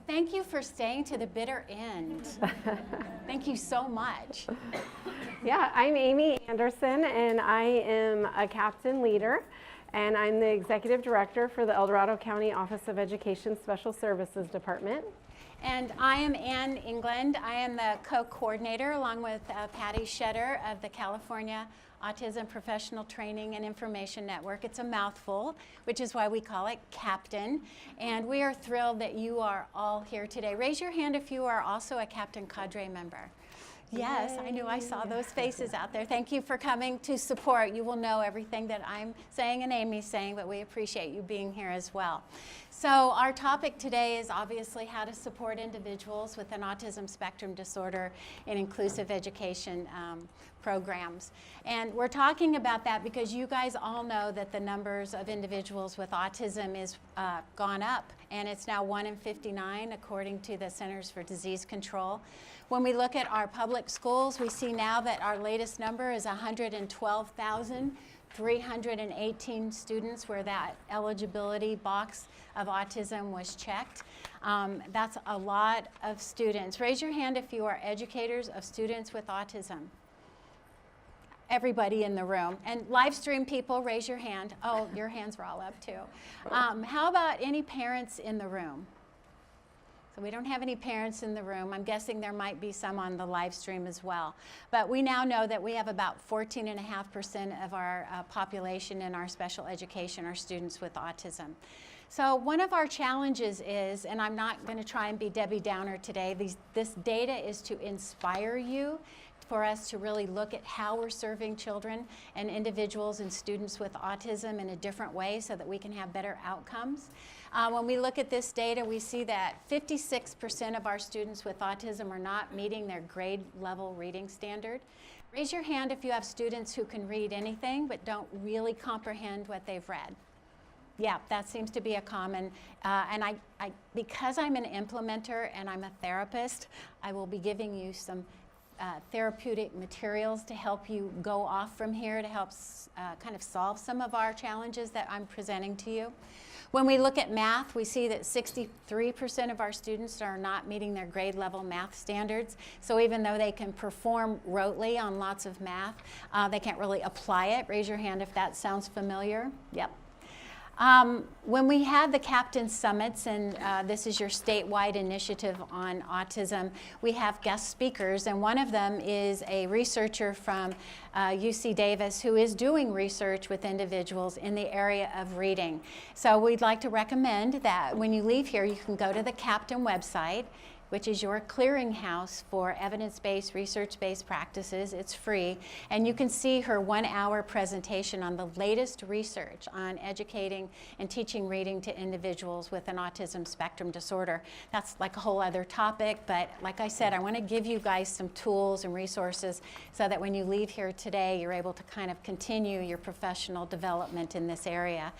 Thank you for staying to the bitter end. Thank you so much. Yeah, I'm Amy Andersen, and I am a captain leader, and I'm the executive director for the El Dorado County Office of Education Special Services Department. And I am Ann England. I am the co-coordinator along with Patty Shetter of the California Autism Professional Training and Information Network. It's a mouthful, which is why we call it Captain. And we are thrilled that you are all here today. Raise your hand if you are also a Captain Cadre member. Yes, I knew I saw those faces out there. Thank you for coming to support. You will know everything that I'm saying and Amy's saying, but we appreciate you being here as well. So our topic today is obviously how to support individuals with an autism spectrum disorder in inclusive education programs. And we're talking about that because you guys all know that the numbers of individuals with autism is gone up, and it's now 1 in 59 according to the Centers for Disease Control. When we look at our public schools, we see now that our latest number is 112,318 students where that eligibility box of autism was checked. That's a lot of students. Raise your hand if you are educators of students with autism. Everybody in the room. And live stream people, raise your hand. Oh, your hands were all up too. How about any parents in the room? So we don't have any parents in the room. I'm guessing there might be some on the live stream as well. But we now know that we have about 14.5% of our population in our special education are students with autism. So one of our challenges is, and I'm not going to try and be Debbie Downer today, this data is to inspire you, for us to really look at how we're serving children and individuals and students with autism in a different way so that we can have better outcomes. When we look at this data, we see that 56% of our students with autism are not meeting their grade level reading standard. Raise your hand if you have students who can read anything but don't really comprehend what they've read. Yeah, that seems to be a common, and because I'm an implementer and I'm a therapist, I will be giving you some therapeutic materials to help you go off from here to help kind of solve some of our challenges that I'm presenting to you. When we look at math, we see that 63% of our students are not meeting their grade level math standards. So even though they can perform rotely on lots of math, they can't really apply it. Raise your hand if that sounds familiar. Yep. When we had the Captain Summits, and this is your statewide initiative on autism, we have guest speakers, and one of them is a researcher from UC Davis who is doing research with individuals in the area of reading. So we'd like to recommend that when you leave here, you can go to the Captain website, which is your clearinghouse for evidence-based, research-based practices. It's free. And you can see her 1-hour presentation on the latest research on educating and teaching reading to individuals with an autism spectrum disorder. That's like a whole other topic, but like I said, I want to give you guys some tools and resources so that when you leave here today, you're able to kind of continue your professional development in this area.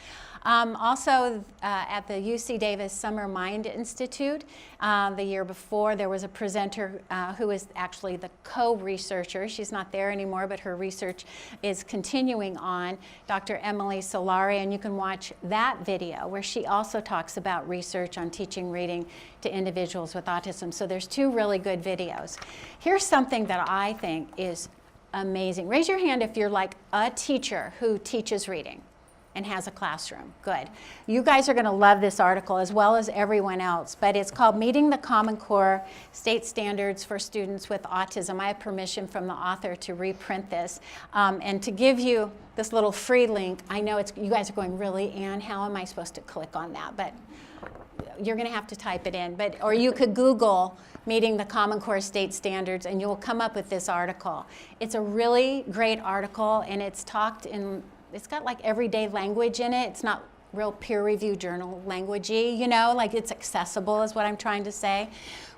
Also, at the UC Davis Summer Mind Institute, the year before, there was a presenter who is actually the co-researcher. She's not there anymore, but her research is continuing on, Dr. Emily Solari, and you can watch that video where she also talks about research on teaching reading to individuals with autism. So there's 2 really good videos. Here's something that I think is amazing. Raise your hand if you're like a teacher who teaches reading and has a classroom. Good. You guys are going to love this article as well as everyone else, but it's called Meeting the Common Core State Standards for Students with Autism. I have permission from the author to reprint this and to give you this little free link. I know you guys are going, really, Ann, how am I supposed to click on that? But you're going to have to type it in. Or you could Google Meeting the Common Core State Standards and you'll come up with this article. It's a really great article, and it's got like everyday language in it. It's not real peer-reviewed journal languagey, you know, like it's accessible is what I'm trying to say.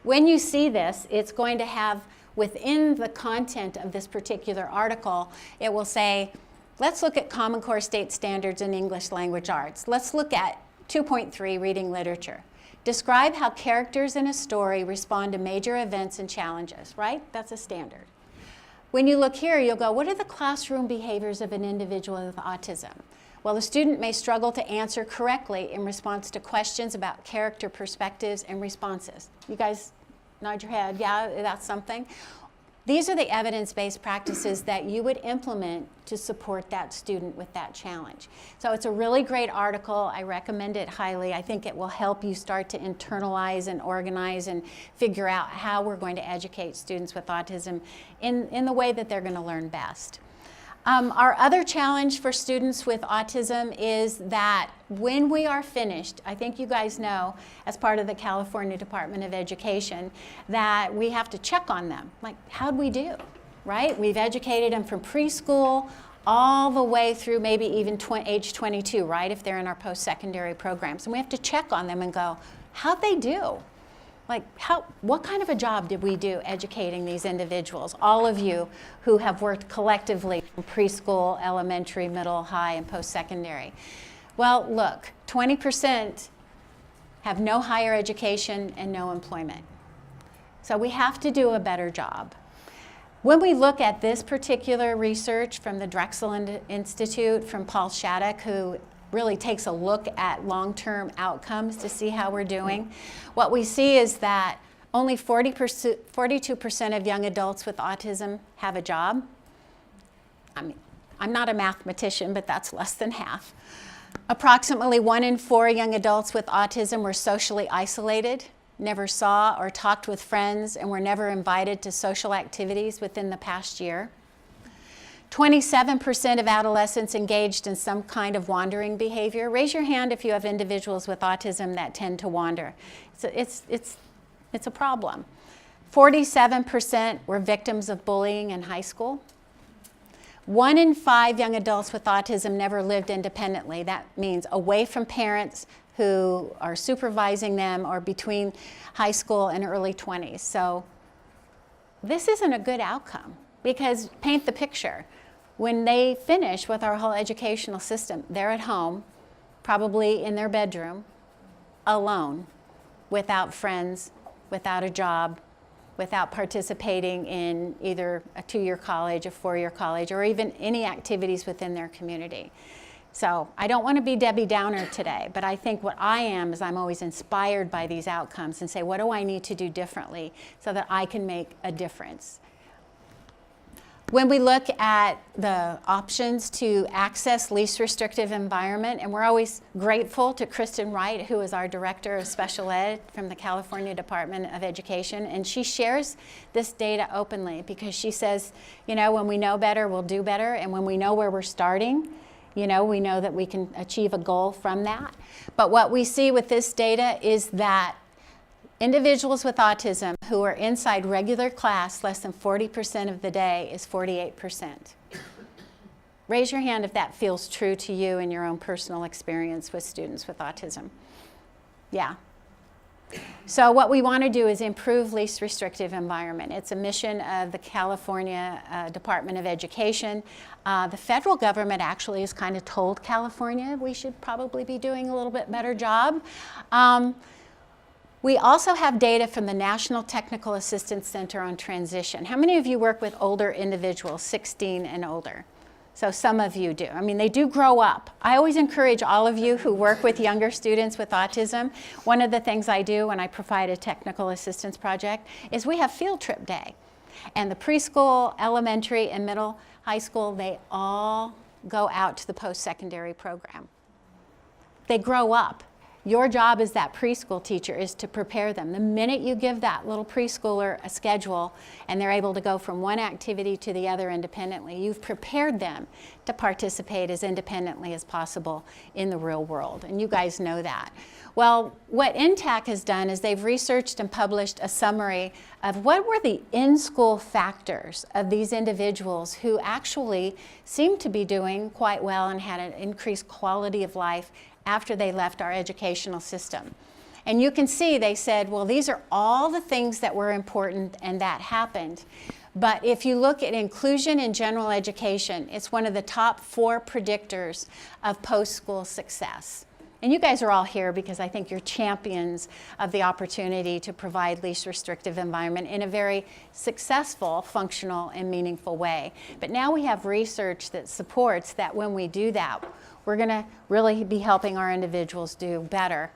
When you see this, it's going to have within the content of this particular article, it will say, let's look at Common Core State Standards in English Language Arts. Let's look at 2.3 Reading Literature. Describe how characters in a story respond to major events and challenges, right? That's a standard. When you look here, you'll go, what are the classroom behaviors of an individual with autism? Well, the student may struggle to answer correctly in response to questions about character, perspectives, and responses. You guys nod your head, yeah, that's something. These are the evidence-based practices that you would implement to support that student with that challenge. So it's a really great article. I recommend it highly. I think it will help you start to internalize and organize and figure out how we're going to educate students with autism in the way that they're going to learn best. Our other challenge for students with autism is that when we are finished, I think you guys know, as part of the California Department of Education, that we have to check on them. Like, how'd we do, right? We've educated them from preschool all the way through maybe even age 22, right, if they're in our post-secondary programs. And we have to check on them and go, how'd they do? Like, what kind of a job did we do educating these individuals? All of you who have worked collectively from preschool, elementary, middle, high, and post-secondary. Well, look, 20% have no higher education and no employment. So we have to do a better job. When we look at this particular research from the Drexel Institute, from Paul Shattuck, who really takes a look at long-term outcomes to see how we're doing, what we see is that only 42% of young adults with autism have a job. I mean, I'm not a mathematician, but that's less than half. Approximately 1 in 4 young adults with autism were socially isolated, never saw or talked with friends, and were never invited to social activities within the past year. 27% of adolescents engaged in some kind of wandering behavior. Raise your hand if you have individuals with autism that tend to wander. It's a problem. 47% were victims of bullying in high school. 1 in 5 young adults with autism never lived independently. That means away from parents who are supervising them or between high school and early 20s. So this isn't a good outcome, because paint the picture. When they finish with our whole educational system, they're at home, probably in their bedroom, alone, without friends, without a job, without participating in either a 2-year college, a 4-year college, or even any activities within their community. So I don't want to be Debbie Downer today, but I think what I am is I'm always inspired by these outcomes and say, what do I need to do differently so that I can make a difference? When we look at the options to access least restrictive environment, and we're always grateful to Kristen Wright, who is our Director of Special Ed from the California Department of Education, and she shares this data openly because she says, you know, when we know better, we'll do better, and when we know where we're starting, you know, we know that we can achieve a goal from that. But what we see with this data is that individuals with autism who are inside regular class less than 40% of the day is 48%. Raise your hand if that feels true to you in your own personal experience with students with autism. Yeah. So what we want to do is improve least restrictive environment. It's a mission of the California Department of Education. The federal government actually has kind of told California we should probably be doing a little bit better job. We also have data from the National Technical Assistance Center on Transition. How many of you work with older individuals, 16 and older? So some of you do. I mean, they do grow up. I always encourage all of you who work with younger students with autism, one of the things I do when I provide a technical assistance project is we have field trip day. And the preschool, elementary, and middle high school, they all go out to the post-secondary program. They grow up. Your job as that preschool teacher is to prepare them. The minute you give that little preschooler a schedule and they're able to go from one activity to the other independently, you've prepared them to participate as independently as possible in the real world. And you guys know that. Well, what NTAC has done is they've researched and published a summary of what were the in-school factors of these individuals who actually seemed to be doing quite well and had an increased quality of life after they left our educational system. And you can see they said, well, these are all the things that were important and that happened. But if you look at inclusion in general education, it's one of the top 4 predictors of post-school success. And you guys are all here because I think you're champions of the opportunity to provide least restrictive environment in a very successful, functional, and meaningful way. But now we have research that supports that when we do that, we're going to really be helping our individuals do better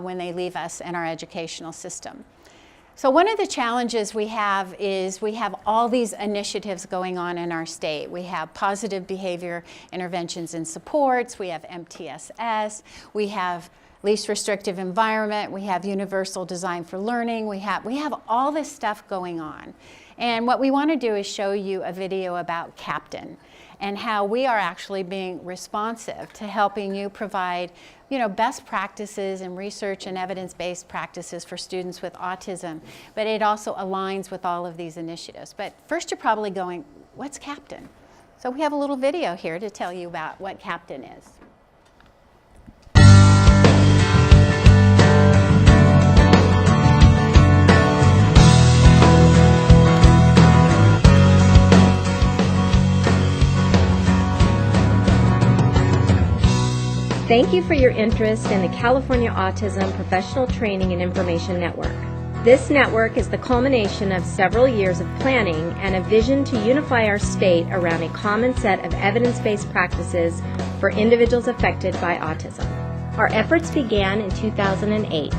when they leave us and our educational system. So one of the challenges we have is we have all these initiatives going on in our state. We have positive behavior interventions and supports, we have MTSS, we have least restrictive environment, we have universal design for learning, we have all this stuff going on. And what we want to do is show you a video about Captain and how we are actually being responsive to helping you provide, you know, best practices and research and evidence-based practices for students with autism, but it also aligns with all of these initiatives. But first you're probably going, what's Captain? So we have a little video here to tell you about what Captain is. Thank you for your interest in the California Autism Professional Training and Information Network. This network is the culmination of several years of planning and a vision to unify our state around a common set of evidence-based practices for individuals affected by autism. Our efforts began in 2008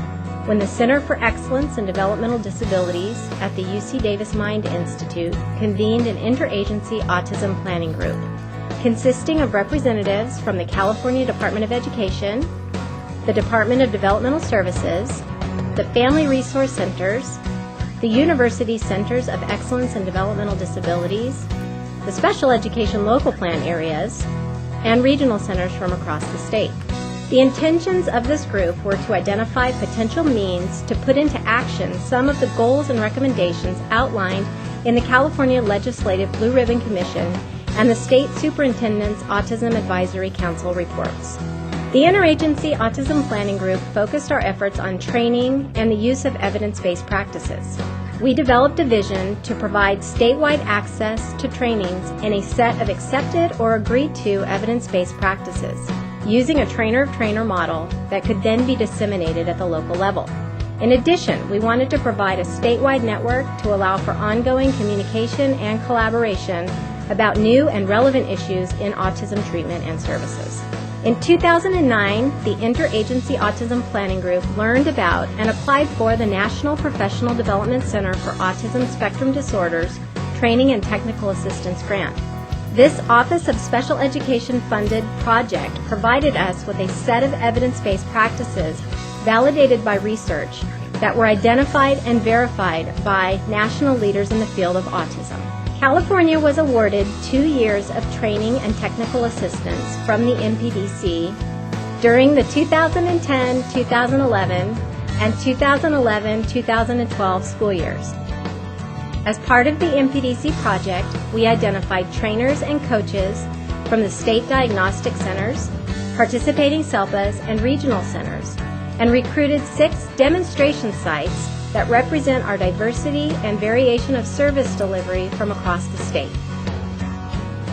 when the Center for Excellence in Developmental Disabilities at the UC Davis Mind Institute convened an interagency autism planning group consisting of representatives from the California Department of Education, the Department of Developmental Services, the Family Resource Centers, the University Centers of Excellence in Developmental Disabilities, the Special Education Local Plan areas, and regional centers from across the state. The intentions of this group were to identify potential means to put into action some of the goals and recommendations outlined in the California Legislative Blue Ribbon Commission and the State Superintendent's Autism Advisory Council reports. The Interagency Autism Planning Group focused our efforts on training and the use of evidence-based practices. We developed a vision to provide statewide access to trainings in a set of accepted or agreed to evidence-based practices, using a trainer-of-trainer model that could then be disseminated at the local level. In addition, we wanted to provide a statewide network to allow for ongoing communication and collaboration about new and relevant issues in autism treatment and services. In 2009, the Interagency Autism Planning Group learned about and applied for the National Professional Development Center for Autism Spectrum Disorders Training and Technical Assistance Grant. This Office of Special Education funded project provided us with a set of evidence-based practices validated by research that were identified and verified by national leaders in the field of autism. California was awarded 2 years of training and technical assistance from the MPDC during the 2010-2011 and 2011-2012 school years. As part of the MPDC project, we identified trainers and coaches from the state diagnostic centers, participating SELPAs, and regional centers, and recruited 6 demonstration sites that represent our diversity and variation of service delivery from across the state.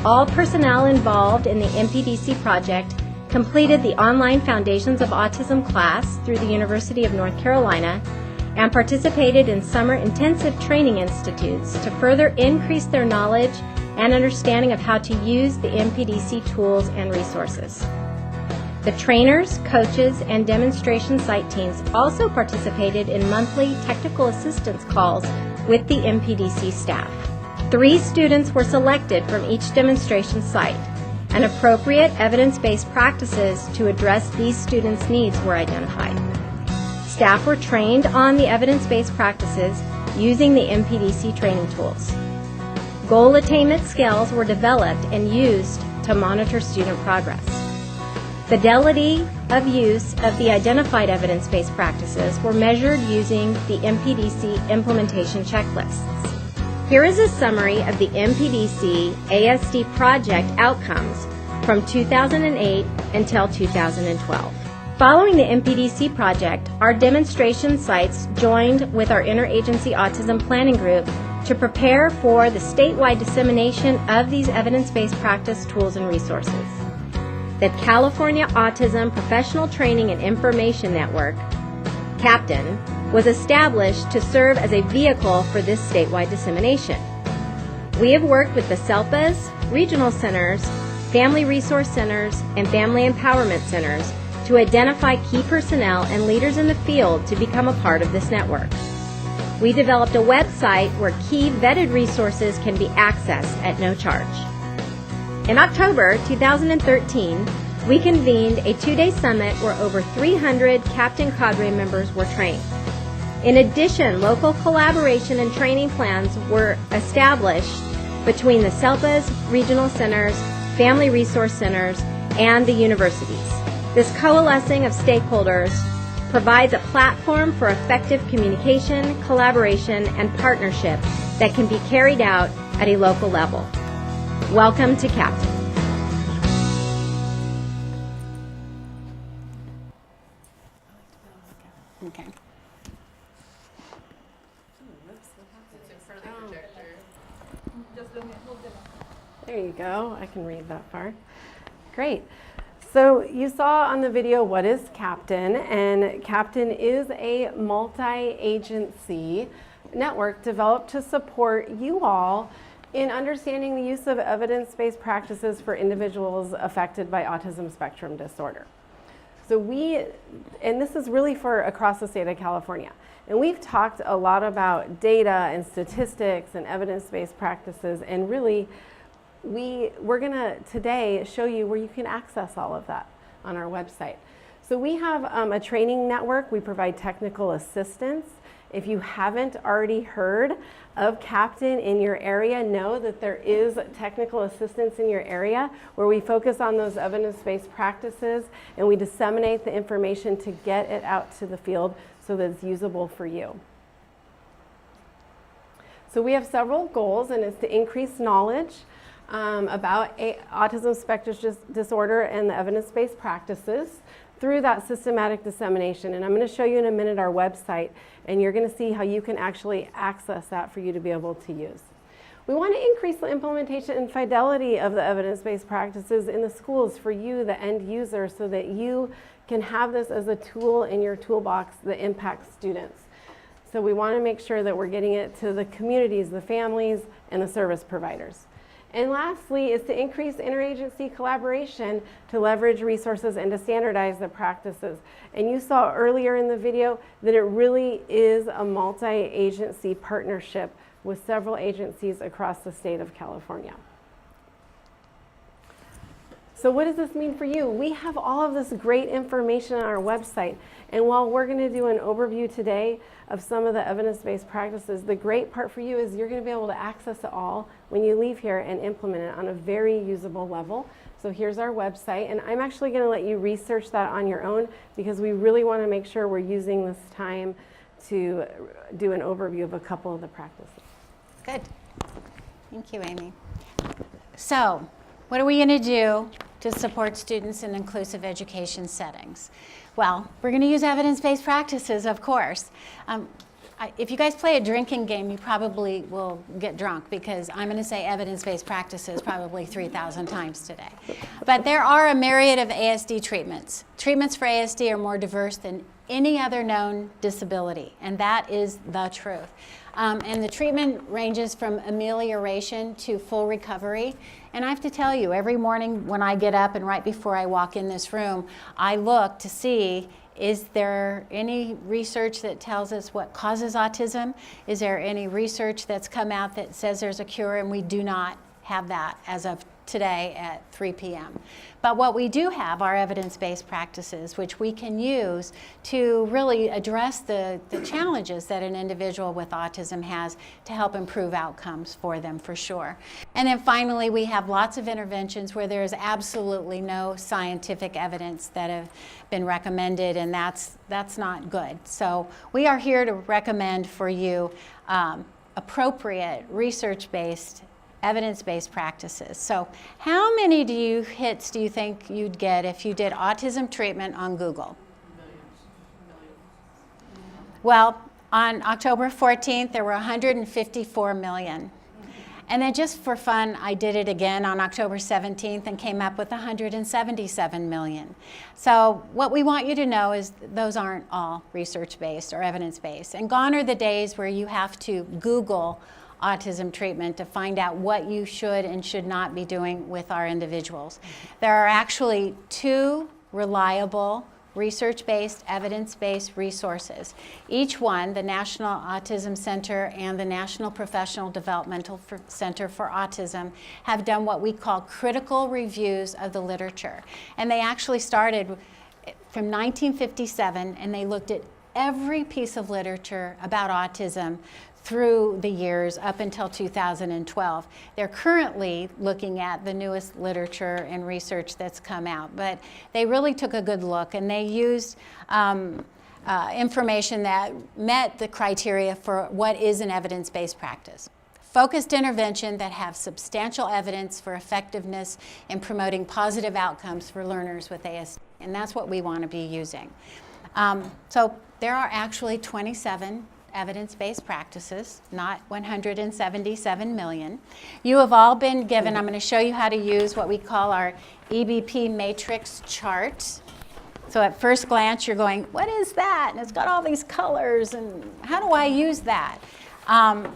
All personnel involved in the MPDC project completed the online Foundations of Autism class through the University of North Carolina and participated in summer intensive training institutes to further increase their knowledge and understanding of how to use the MPDC tools and resources. The trainers, coaches, and demonstration site teams also participated in monthly technical assistance calls with the MPDC staff. 3 students were selected from each demonstration site, and appropriate evidence-based practices to address these students' needs were identified. Staff were trained on the evidence-based practices using the MPDC training tools. Goal attainment scales were developed and used to monitor student progress. Fidelity of use of the identified evidence-based practices were measured using the MPDC implementation checklists. Here is a summary of the MPDC ASD project outcomes from 2008 until 2012. Following the MPDC project, our demonstration sites joined with our Interagency Autism Planning Group to prepare for the statewide dissemination of these evidence-based practice tools and resources. The California Autism Professional Training and Information Network, CAPTAIN, was established to serve as a vehicle for this statewide dissemination. We have worked with the SELPAs, regional centers, family resource centers, and family empowerment centers to identify key personnel and leaders in the field to become a part of this network. We developed a website where key vetted resources can be accessed at no charge. In October 2013, we convened a 2-day summit where over 300 Captain Cadre members were trained. In addition, local collaboration and training plans were established between the SELPAs, regional centers, family resource centers, and the universities. This coalescing of stakeholders provides a platform for effective communication, collaboration, and partnership that can be carried out at a local level. Welcome to Captain. Okay. There you go. I can read that far. Great. So you saw on the video what is Captain, and Captain is a multi-agency network developed to support you all in understanding the use of evidence-based practices for individuals affected by autism spectrum disorder. So and this is really for across the state of California. And we've talked a lot about data and statistics and evidence-based practices, and really we're gonna today show you where you can access all of that on our website. So we have a training network. We provide technical assistance. If you haven't already heard of Captain in your area, know that there is technical assistance in your area where we focus on those evidence-based practices and we disseminate the information to get it out to the field so that it's usable for you. So we have several goals, and it's to increase knowledge about autism spectrum disorder and the evidence-based practices through that systematic dissemination. And I'm going to show you in a minute our website, and you're going to see how you can actually access that for you to be able to use. We want to increase the implementation and fidelity of the evidence-based practices in the schools for you, the end user, so that you can have this as a tool in your toolbox that impacts students. So we want to make sure that we're getting it to the communities, the families, and the service providers. And lastly is to increase interagency collaboration to leverage resources and to standardize the practices. And you saw earlier in the video that it really is a multi-agency partnership with several agencies across the state of California. So what does this mean for you? We have all of this great information on our website. And while we're going to do an overview today of some of the evidence-based practices, the great part for you is you're going to be able to access it all when you leave here and implement it on a very usable level. So here's our website, and I'm actually going to let you research that on your own because we really want to make sure we're using this time to do an overview of a couple of the practices. Good. Thank you, Amy. So, what are we going to do to support students in inclusive education settings? Well, we're going to use evidence-based practices, of course. If you guys play a drinking game, you probably will get drunk because I'm going to say evidence-based practices probably 3,000 times today. But there are a myriad of ASD treatments. Treatments for ASD are more diverse than any other known disability, and that is the truth. And the treatment ranges from amelioration to full recovery. And I have to tell you, every morning when I get up and right before I walk in this room, I look to see, is there any research that tells us what causes autism? Is there any research that's come out that says there's a cure? And we do not have that as of today at 3 p.m. But what we do have are evidence-based practices, which we can use to really address the challenges that an individual with autism has to help improve outcomes for them, for sure. And then finally, we have lots of interventions where there is absolutely no scientific evidence that have been recommended, and that's not good. So we are here to recommend for you appropriate research-based evidence-based practices. So how many hits do you think you'd get if you did autism treatment on Google? Well, on October 14th, there were 154 million. And then just for fun, I did it again on October 17th and came up with 177 million. So what we want you to know is those aren't all research-based or evidence-based. And gone are the days where you have to Google autism treatment to find out what you should and should not be doing with our individuals. There are actually 2 reliable research-based, evidence-based resources. Each one, the National Autism Center and the National Professional Developmental Center for Autism, have done what we call critical reviews of the literature. And they actually started from 1957, and they looked at every piece of literature about autism through the years up until 2012. They're currently looking at the newest literature and research that's come out, but they really took a good look, and they used information that met the criteria for what is an evidence-based practice. Focused intervention that have substantial evidence for effectiveness in promoting positive outcomes for learners with ASD, and that's what we want to be using. So there are actually 27 evidence-based practices, not 177 million. You have all been given, I'm going to show you how to use what we call our EBP matrix chart. So at first glance you're going, what is that? And it's got all these colors, and how do I use that?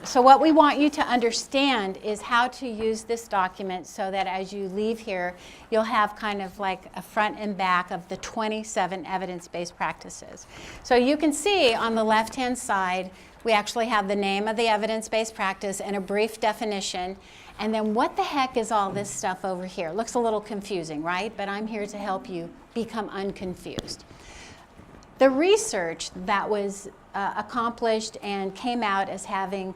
So what we want you to understand is how to use this document so that as you leave here, you'll have kind of like a front and back of the 27 evidence-based practices. So you can see on the left-hand side, we actually have the name of the evidence-based practice and a brief definition. And then what the heck is all this stuff over here? Looks a little confusing, right? But I'm here to help you become unconfused. The research that was accomplished and came out as having,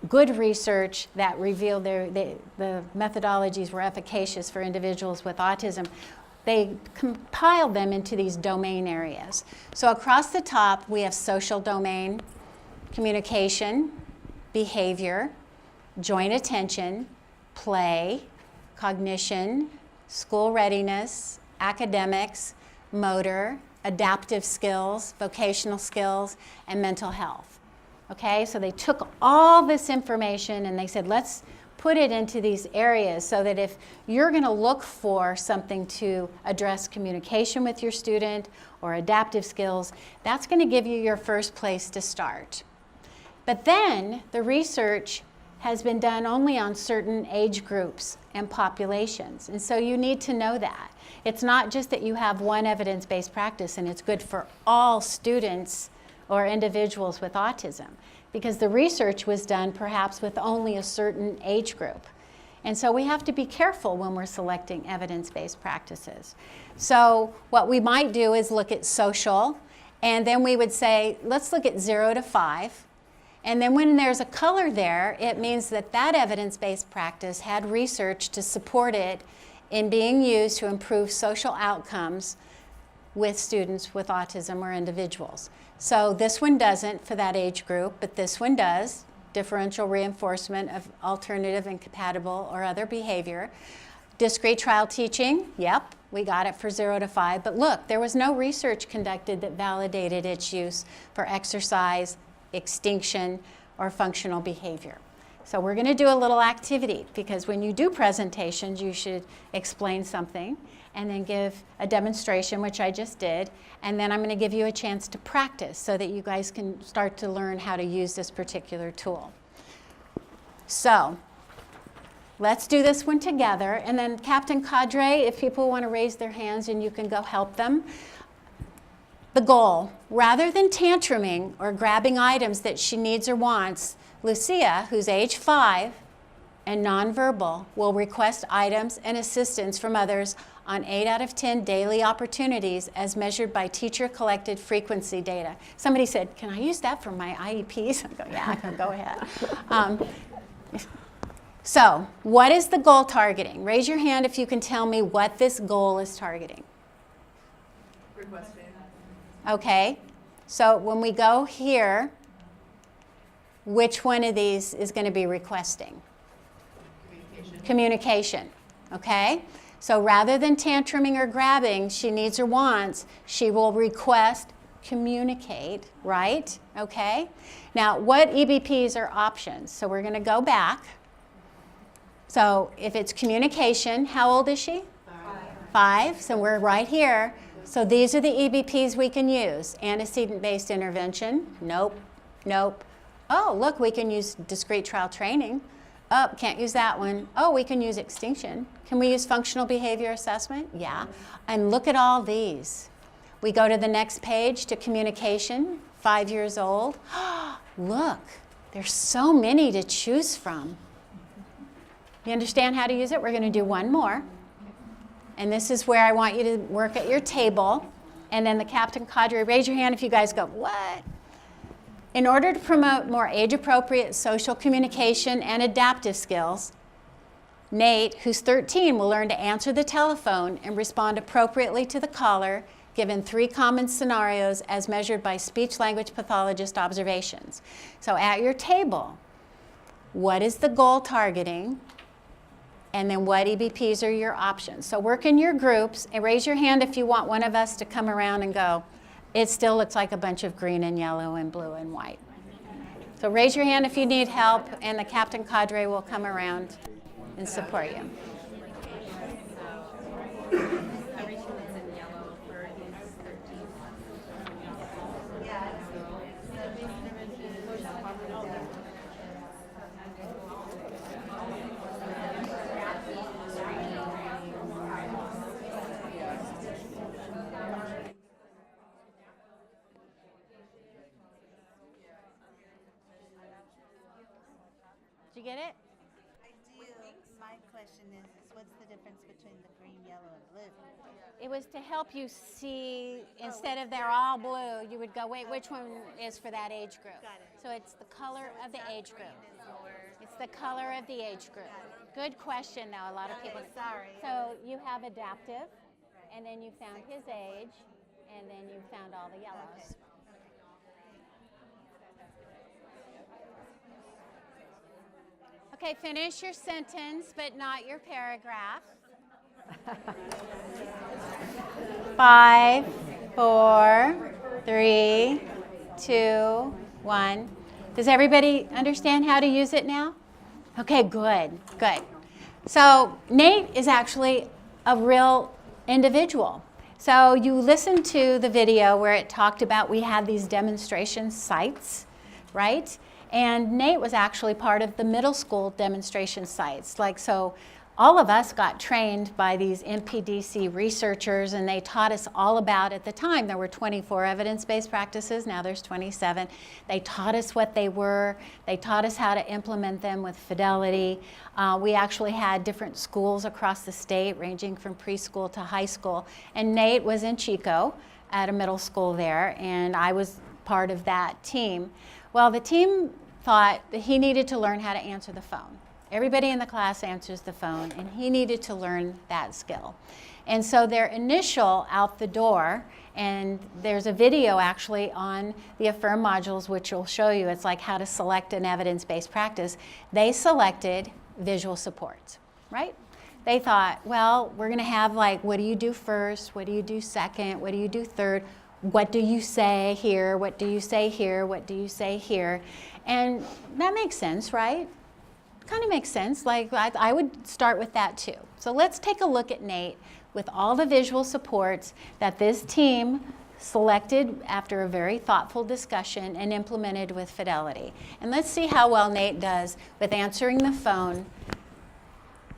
good research that revealed the methodologies were efficacious for individuals with autism, they compiled them into these domain areas. So across the top, we have social domain, communication, behavior, joint attention, play, cognition, school readiness, academics, motor, adaptive skills, vocational skills, and mental health. Okay, so they took all this information and they said, let's put it into these areas so that if you're going to look for something to address communication with your student or adaptive skills, that's going to give you your first place to start. But then the research has been done only on certain age groups and populations, and so you need to know that. It's not just that you have one evidence-based practice and it's good for all students or individuals with autism, because the research was done perhaps with only a certain age group. And so we have to be careful when we're selecting evidence-based practices. So what we might do is look at social, and then we would say, let's look at 0 to 5. And then when there's a color there, it means that that evidence-based practice had research to support it in being used to improve social outcomes with students with autism or individuals. So this one doesn't for that age group, but this one does. Differential reinforcement of alternative and compatible or other behavior. Discrete trial teaching, yep, we got it for 0 to 5. But look, there was no research conducted that validated its use for exercise, extinction, or functional behavior. So we're going to do a little activity, because when you do presentations, you should explain something and then give a demonstration, which I just did, and then I'm going to give you a chance to practice so that you guys can start to learn how to use this particular tool. So let's do this one together, and then Captain Cadre, if people want to raise their hands and you can go help them. The goal, rather than tantruming or grabbing items that she needs or wants, Lucia, who's age 5 and nonverbal, will request items and assistance from others on 8 out of 10 daily opportunities as measured by teacher-collected frequency data. Somebody said, can I use that for my IEPs? I'm going, yeah, go ahead. So what is the goal targeting? Raise your hand if you can tell me what this goal is targeting. Requesting. Okay, so when we go here, which one of these is going to be requesting? Communication. Okay, so rather than tantruming or grabbing, she needs or wants, she will request communicate, right? Okay, now what EBPs are options? So we're going to go back. So if it's communication, how old is she? 5, so we're right here. So these are the EBPs we can use. Antecedent-based intervention, nope, nope. Oh, look, we can use discrete trial training. Oh, can't use that one. Oh, we can use extinction. Can we use functional behavior assessment? Yeah. And look at all these. We go to the next page to communication, 5 years old. Look, there's so many to choose from. You understand how to use it? We're going to do one more. And this is where I want you to work at your table. And then the captain cadre, raise your hand if you guys go, what? In order to promote more age-appropriate social communication and adaptive skills, Nate, who's 13, will learn to answer the telephone and respond appropriately to the caller, given 3 common scenarios as measured by speech-language pathologist observations. So at your table, what is the goal targeting? And then what EBPs are your options? So work in your groups and raise your hand if you want one of us to come around and go, it still looks like a bunch of green and yellow and blue and white. So raise your hand if you need help, and the captain cadre will come around and support you. Did you get it? I do. My question is what's the difference between the green, yellow, and blue? It was to help you see, instead of they're all blue, you would go, wait, which one is for that age group? Got it. So it's the color of the age group. It's the color of the age group. Good question, though. A lot of people. Sorry. So you have adaptive, and then you found his age, and then you found all the yellows. Okay, finish your sentence, but not your paragraph. 5, 4, 3, 2, 1. Does everybody understand how to use it now? Okay, good, good. So Nate is actually a real individual. So you listened to the video where it talked about we had these demonstration sites, right? And Nate was actually part of the middle school demonstration sites. Like, so all of us got trained by these MPDC researchers, and they taught us all about, at the time, there were 24 evidence-based practices, now there's 27. They taught us what they were. They taught us how to implement them with fidelity. We actually had different schools across the state, ranging from preschool to high school. And Nate was in Chico at a middle school there, and I was part of that team. Well, the team thought that he needed to learn how to answer the phone. Everybody in the class answers the phone, and he needed to learn that skill. And so their initial out the door, and there's a video actually on the Affirm modules which will show you, it's like how to select an evidence-based practice. They selected visual supports, right? They thought, well, we're gonna have like, what do you do first? What do you do second? What do you do third? What do you say here? What do you say here? What do you say here? And that makes sense, right? Kind of makes sense. Like I would start with that too. So let's take a look at Nate with all the visual supports that this team selected after a very thoughtful discussion and implemented with fidelity. And let's see how well Nate does with answering the phone.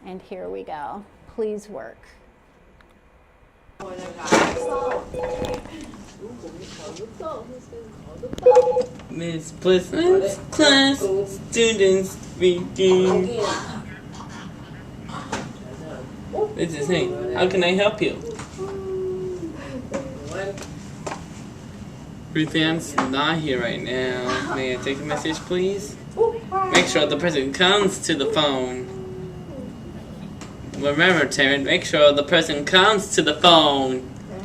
And here we go. Please work. Miss Pleasant's class, students speaking. This is Hank. How can I help you? Ruth Ann's not here right now. May I take a message, please? Make sure the person comes to the phone. Remember, Taryn, make sure the person comes to the phone.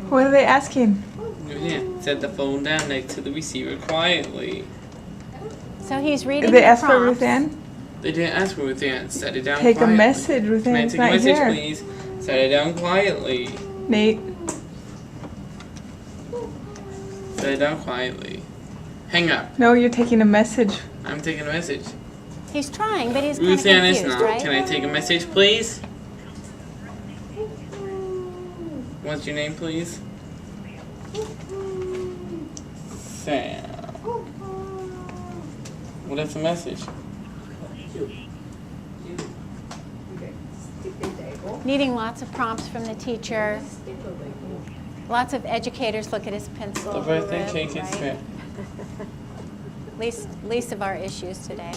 What are they asking? Yeah, set the phone down next to the receiver quietly. So he's reading Did they the ask for prompts. Ruth Ann? They didn't ask for Ruth Ann. Set it down Take quietly. a message. Ruth May I Ann's take a not message, here. please? Set it down quietly. Nate, Set it down quietly. Hang up. no, you're taking a message. I'm taking a message. He's trying, but he's kind of Ruth Ann is confused, not. right? Can I take a message, please? What's your name, please? Sam. What is the message? Needing lots of prompts from the teacher. Lots of educators look at his pencil. The birthday grip, cake is right? fair. Least of our issues today.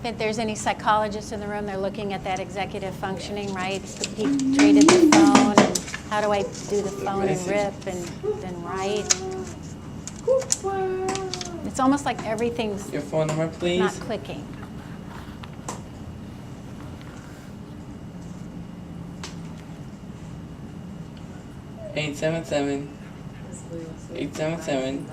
If there's any psychologists in the room, they're looking at that executive functioning, right? He traded the phone, and how do I do the phone and rip and then write? It's almost like everything's Your phone number, please. not clicking. Eight seven seven. 877.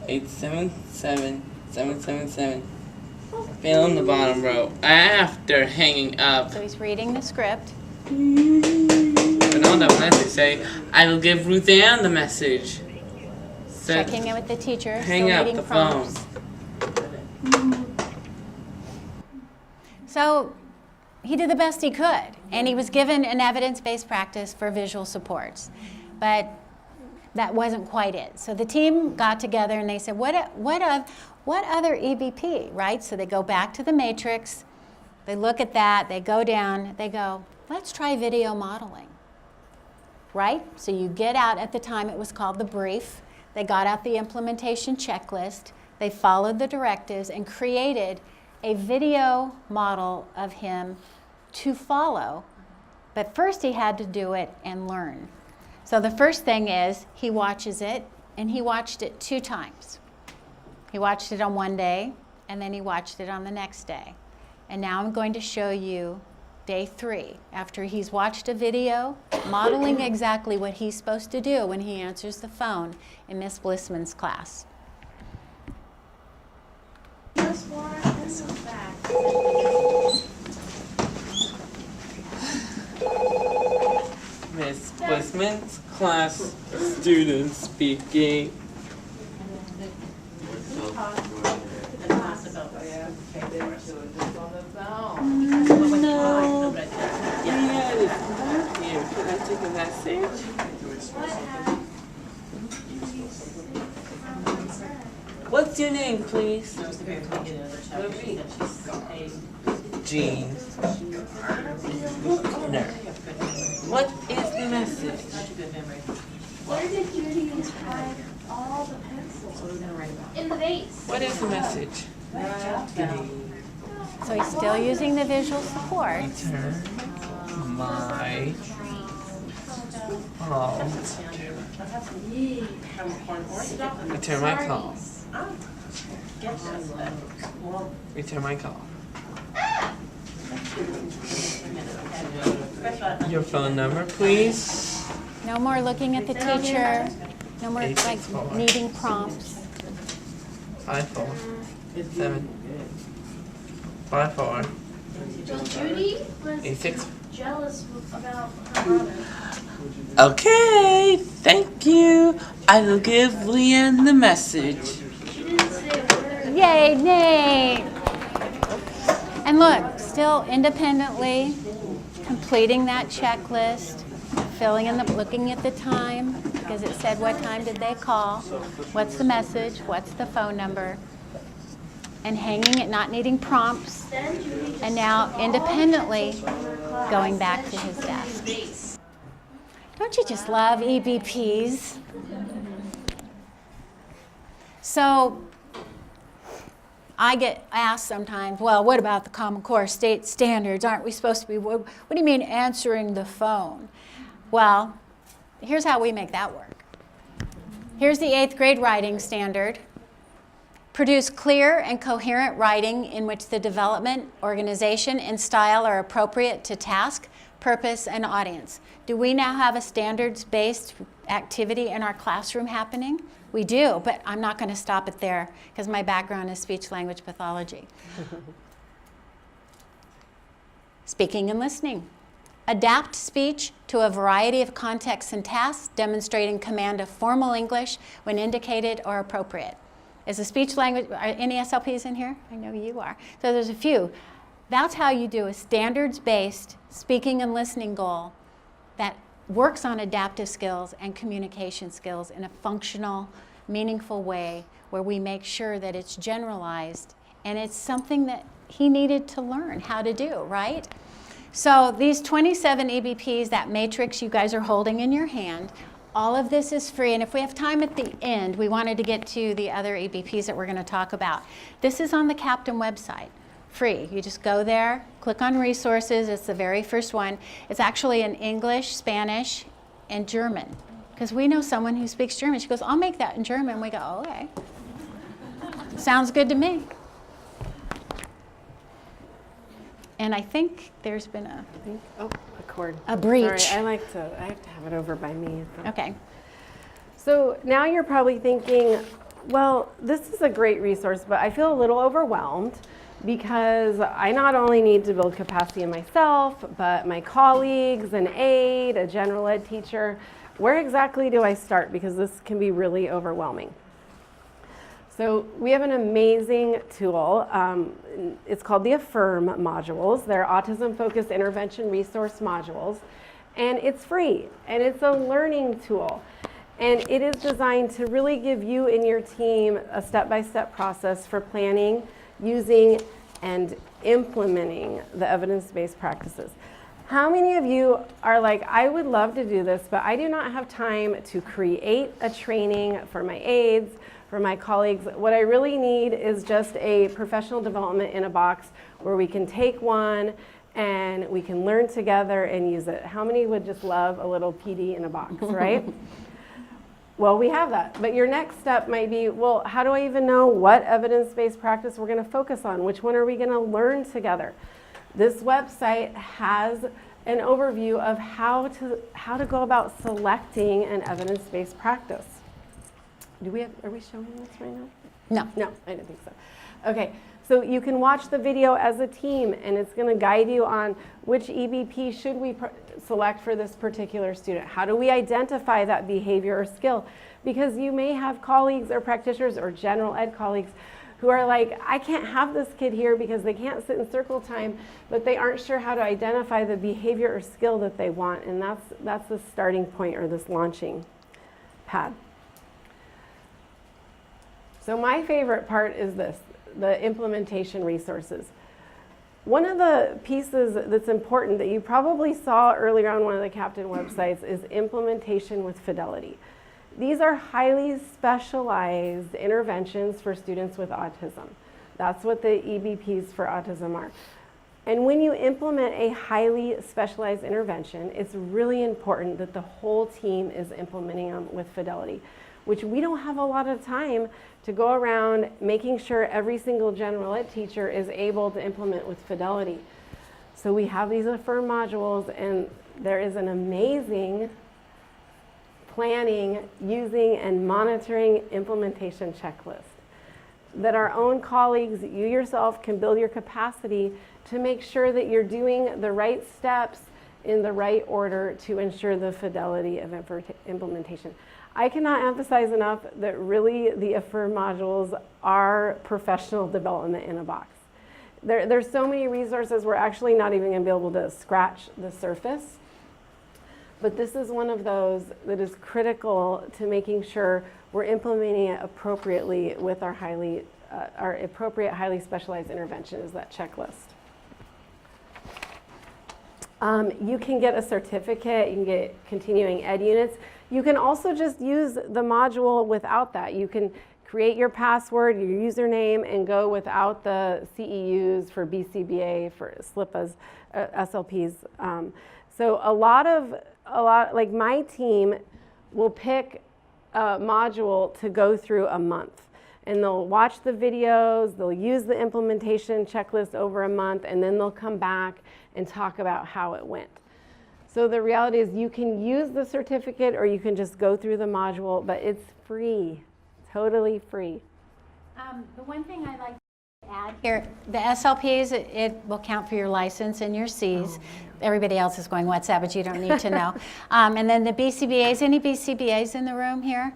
877. 877. Fail on the bottom row after hanging up. So he's reading the script. But on that message, say, I will give Ruth Ann the message. Set, Checking in with the teacher. hang still up needing the prompts. phone. So he did the best he could, and he was given an evidence-based practice for visual supports. But that wasn't quite it. So the team got together and they said, what other EBP, right? So they go back to the matrix, they look at that, they go down, they go, let's try video modeling, right? So you get out, at the time it was called the brief, they got out the implementation checklist, they followed the directives and created a video model of him to follow. But first he had to do it and learn. So the first thing is he watches it, and he watched it 2 times. He watched it on one day, and then he watched it on the next day. And now I'm going to show you day 3, after he's watched a video modeling exactly what he's supposed to do when he answers the phone in Miss Blissman's class. Miss Blissman's class, students speaking. No. Yeah, here, can I take a message? What's your name, please? Jean. No. What is the message? Where did Judy hide all the pencils? In the vase. What is the message? So he's still using the visual support. Return my call. Return my call. Return my call. Your phone number, please. No more looking at the teacher. No more like 864. needing prompts. 547. 54. Well, Judy was 86. jealous about her brother. Okay, thank you. I will give Leanne the message. She didn't say a word. Yay, Nate! And look, still independently completing that checklist, filling in the, looking at the time, because it said what time did they call, what's the message, what's the phone number, and hanging it, not needing prompts, Then Judy just and now took all independently the pencils from her class. going back to Then she his put them in desk. the vase. Don't you just love EBPs? So I get asked sometimes, well, what about the Common Core state standards? Aren't we supposed to be, what do you mean answering the phone? Well, here's how we make that work. Here's the 8th grade writing standard. Produce clear and coherent writing in which the development, organization, and style are appropriate to task, purpose, and audience. Do we now have a standards-based activity in our classroom happening? We do, but I'm not going to stop it there because my background is speech-language pathology. Speaking and listening. Adapt speech to a variety of contexts and tasks, demonstrating command of formal English when indicated or appropriate. Is the speech language, are any SLPs in here? I know you are. So there's a few. That's how you do a standards-based speaking and listening goal that works on adaptive skills and communication skills in a functional, meaningful way where we make sure that it's generalized and it's something that he needed to learn how to do, right? So these 27 EBPs, that matrix you guys are holding in your hand, all of this is free, and if we have time at the end, we wanted to get to the other EBPs that we're going to talk about. This is on the Captain website, free. You just go there, click on resources, it's the very first one. It's actually in English, Spanish, and German, because we know someone who speaks German. She goes, I'll make that in German. We go, oh, okay. Sounds good to me. And I think there's been a Cord. A breach. Sorry, I have to have it over by me. Okay. So now you're probably thinking, well, this is a great resource, but I feel a little overwhelmed because I not only need to build capacity in myself, but my colleagues, an aide, a general ed teacher. Where exactly do I start? Because this can be really overwhelming. So we have an amazing tool. It's called the Affirm modules. They're autism-focused intervention resource modules. And it's free, and it's a learning tool. And it is designed to really give you and your team a step-by-step process for planning, using, and implementing the evidence-based practices. How many of you are like, I would love to do this, but I do not have time to create a training for my aides, for my colleagues? What I really need is just a professional development in a box where we can take one and we can learn together and use it. How many would just love a little PD in a box, right? Well, we have that. But your next step might be, well, how do I even know what evidence-based practice we're going to focus on? Which one are we going to learn together? This website has an overview of how to go about selecting an evidence-based practice. Are we showing this right now? No. No, I didn't think so. Okay, so you can watch the video as a team, and it's going to guide you on which EBP should we select for this particular student. How do we identify that behavior or skill? Because you may have colleagues or practitioners or general ed colleagues who are like, I can't have this kid here because they can't sit in circle time, but they aren't sure how to identify the behavior or skill that they want, and that's the starting point or this launching pad. So my favorite part is this, the implementation resources. One of the pieces that's important that you probably saw earlier on one of the Captain websites is implementation with fidelity. These are highly specialized interventions for students with autism. That's what the EBPs for autism are. And when you implement a highly specialized intervention, it's really important that the whole team is implementing them with fidelity, which we don't have a lot of time to go around making sure every single general ed teacher is able to implement with fidelity. So we have these Affirm modules, and there is an amazing planning, using, and monitoring implementation checklist that our own colleagues, you yourself, can build your capacity to make sure that you're doing the right steps in the right order to ensure the fidelity of implementation. I cannot emphasize enough that really the Affirm modules are professional development in a box. There's so many resources we're actually not even going to be able to scratch the surface. But this is one of those that is critical to making sure we're implementing it appropriately with our appropriate highly specialized intervention is that checklist. You can get a certificate, you can get continuing ed units. You can also just use the module without that. You can create your password, your username, and go without the CEUs for BCBA, for SLPAs, SLPs. So a lot, like my team will pick a module to go through a month. And they'll watch the videos, they'll use the implementation checklist over a month, and then they'll come back and talk about how it went. So the reality is you can use the certificate or you can just go through the module, but it's free, totally free. The one thing I'd like to add here, the SLPs, it will count for your license and your Cs. Everybody else is going, what's that, but you don't need to know. And then the BCBAs, any BCBAs in the room here?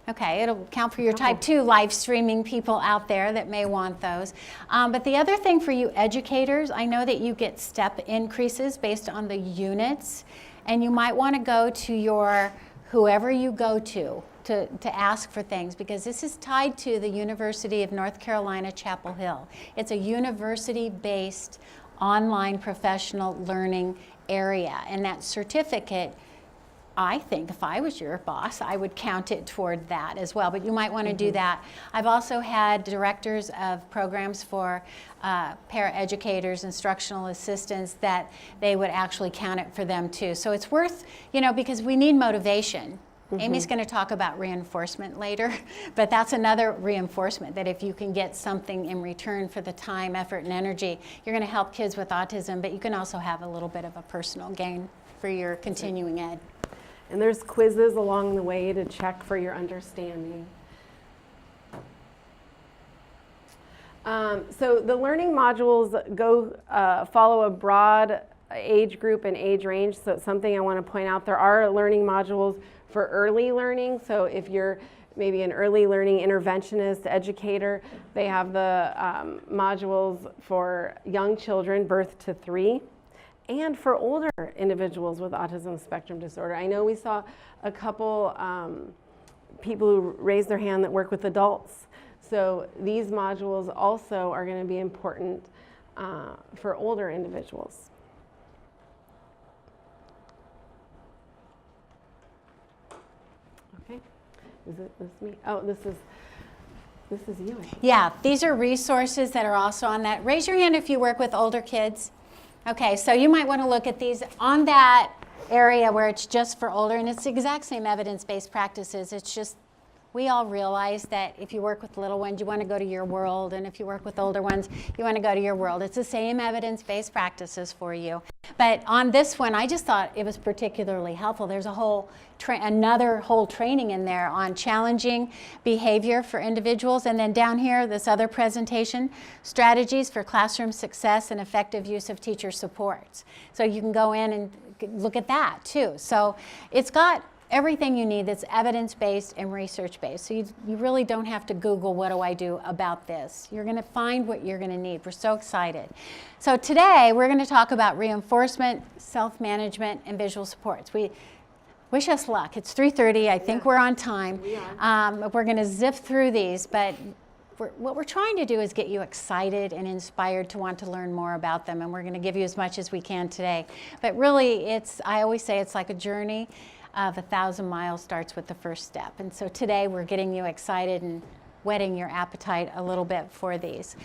Okay, it'll count for your type 2 live streaming people out there that may want those. But the other thing for you educators, I know that you get step increases based on the units, and you might want to go to your, whoever you go to ask for things, because this is tied to the University of North Carolina, Chapel Hill. It's a university-based online professional learning area, and that certificate, I think if I was your boss, I would count it toward that as well, but you might want to do that. I've also had directors of programs for paraeducators, instructional assistants, that they would actually count it for them too. So it's worth, you know, because we need motivation. Amy's going to talk about reinforcement later, but that's another reinforcement, that if you can get something in return for the time, effort, and energy, you're going to help kids with autism, but you can also have a little bit of a personal gain for your continuing ed. And there's quizzes along the way to check for your understanding. So the learning modules follow a broad age group and age range. So it's something I want to point out. There are learning modules for early learning. So if you're maybe an early learning interventionist, educator, they have the modules for young children, birth to 3. And for older individuals with autism spectrum disorder. I know we saw a couple people who raised their hand that work with adults. So these modules also are going to be important for older individuals. Okay, is this me? Oh, this is you. Yeah, these are resources that are also on that. Raise your hand if you work with older kids. Okay, so you might want to look at these on that area where it's just for older, and it's the exact same evidence-based practices. It's just, we all realize that if you work with little ones, you want to go to your world, and if you work with older ones, you want to go to your world. It's the same evidence-based practices for you. But on this one, I just thought it was particularly helpful. There's a whole another whole training in there on challenging behavior for individuals, and then down here, this other presentation, strategies for classroom success and effective use of teacher supports. So you can go in and look at that too. So it's got everything you need that's evidence-based and research-based. So you really don't have to Google, what do I do about this? You're going to find what you're going to need. We're so excited. So today, we're going to talk about reinforcement, self-management, and visual supports. Wish us luck. It's 3:30. I think we're on time. We are. We're going to zip through these, but what we're trying to do is get you excited and inspired to want to learn more about them, and we're going to give you as much as we can today. But really, I always say it's like a journey of 1,000 miles starts with the first step. And so today we're getting you excited and whetting your appetite a little bit for these.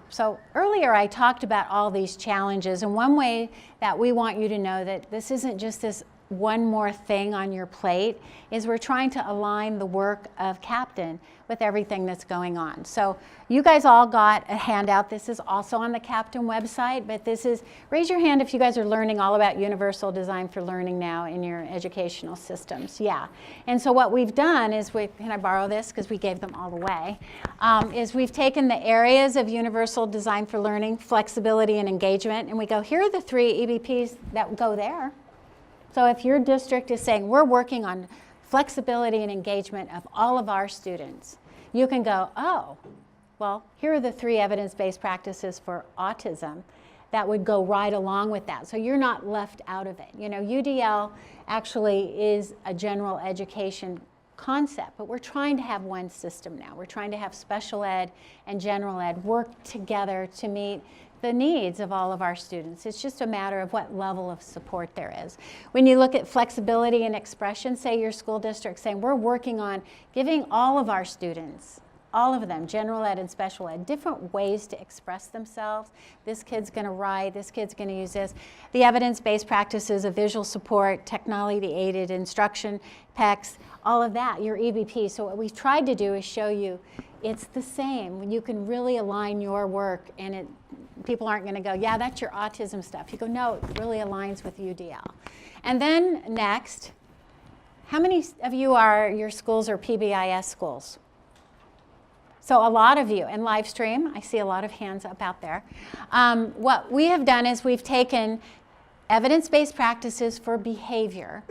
So earlier I talked about all these challenges, and one way that we want you to know that this isn't just this one more thing on your plate is we're trying to align the work of Captain with everything that's going on. So you guys all got a handout. This is also on the Captain website, but this is, raise your hand if you guys are learning all about universal design for learning now in your educational systems. Yeah. And so what we've done is, can I borrow this because we gave them all away, is we've taken the areas of universal design for learning, flexibility and engagement, and we go, here are the 3 EBPs that go there. So if your district is saying, we're working on flexibility and engagement of all of our students, you can go, oh, well, here are the 3 evidence-based practices for autism that would go right along with that. So you're not left out of it. You know, UDL actually is a general education concept, but we're trying to have one system now. We're trying to have special ed and general ed work together to meet the needs of all of our students. It's just a matter of what level of support there is. When you look at flexibility and expression, say your school district saying, we're working on giving all of our students, all of them, general ed and special ed, different ways to express themselves. This kid's gonna write, this kid's gonna use this. The evidence-based practices of visual support, technology-aided instruction, PECs, all of that, your EBP. So what we've tried to do is show you it's the same. You can really align your work, and people aren't going to go, yeah, that's your autism stuff. You go, no, it really aligns with UDL. And then next, how many of you your schools are PBIS schools? So a lot of you, and live stream, I see a lot of hands up out there. What we have done is we've taken evidence-based practices for behavior,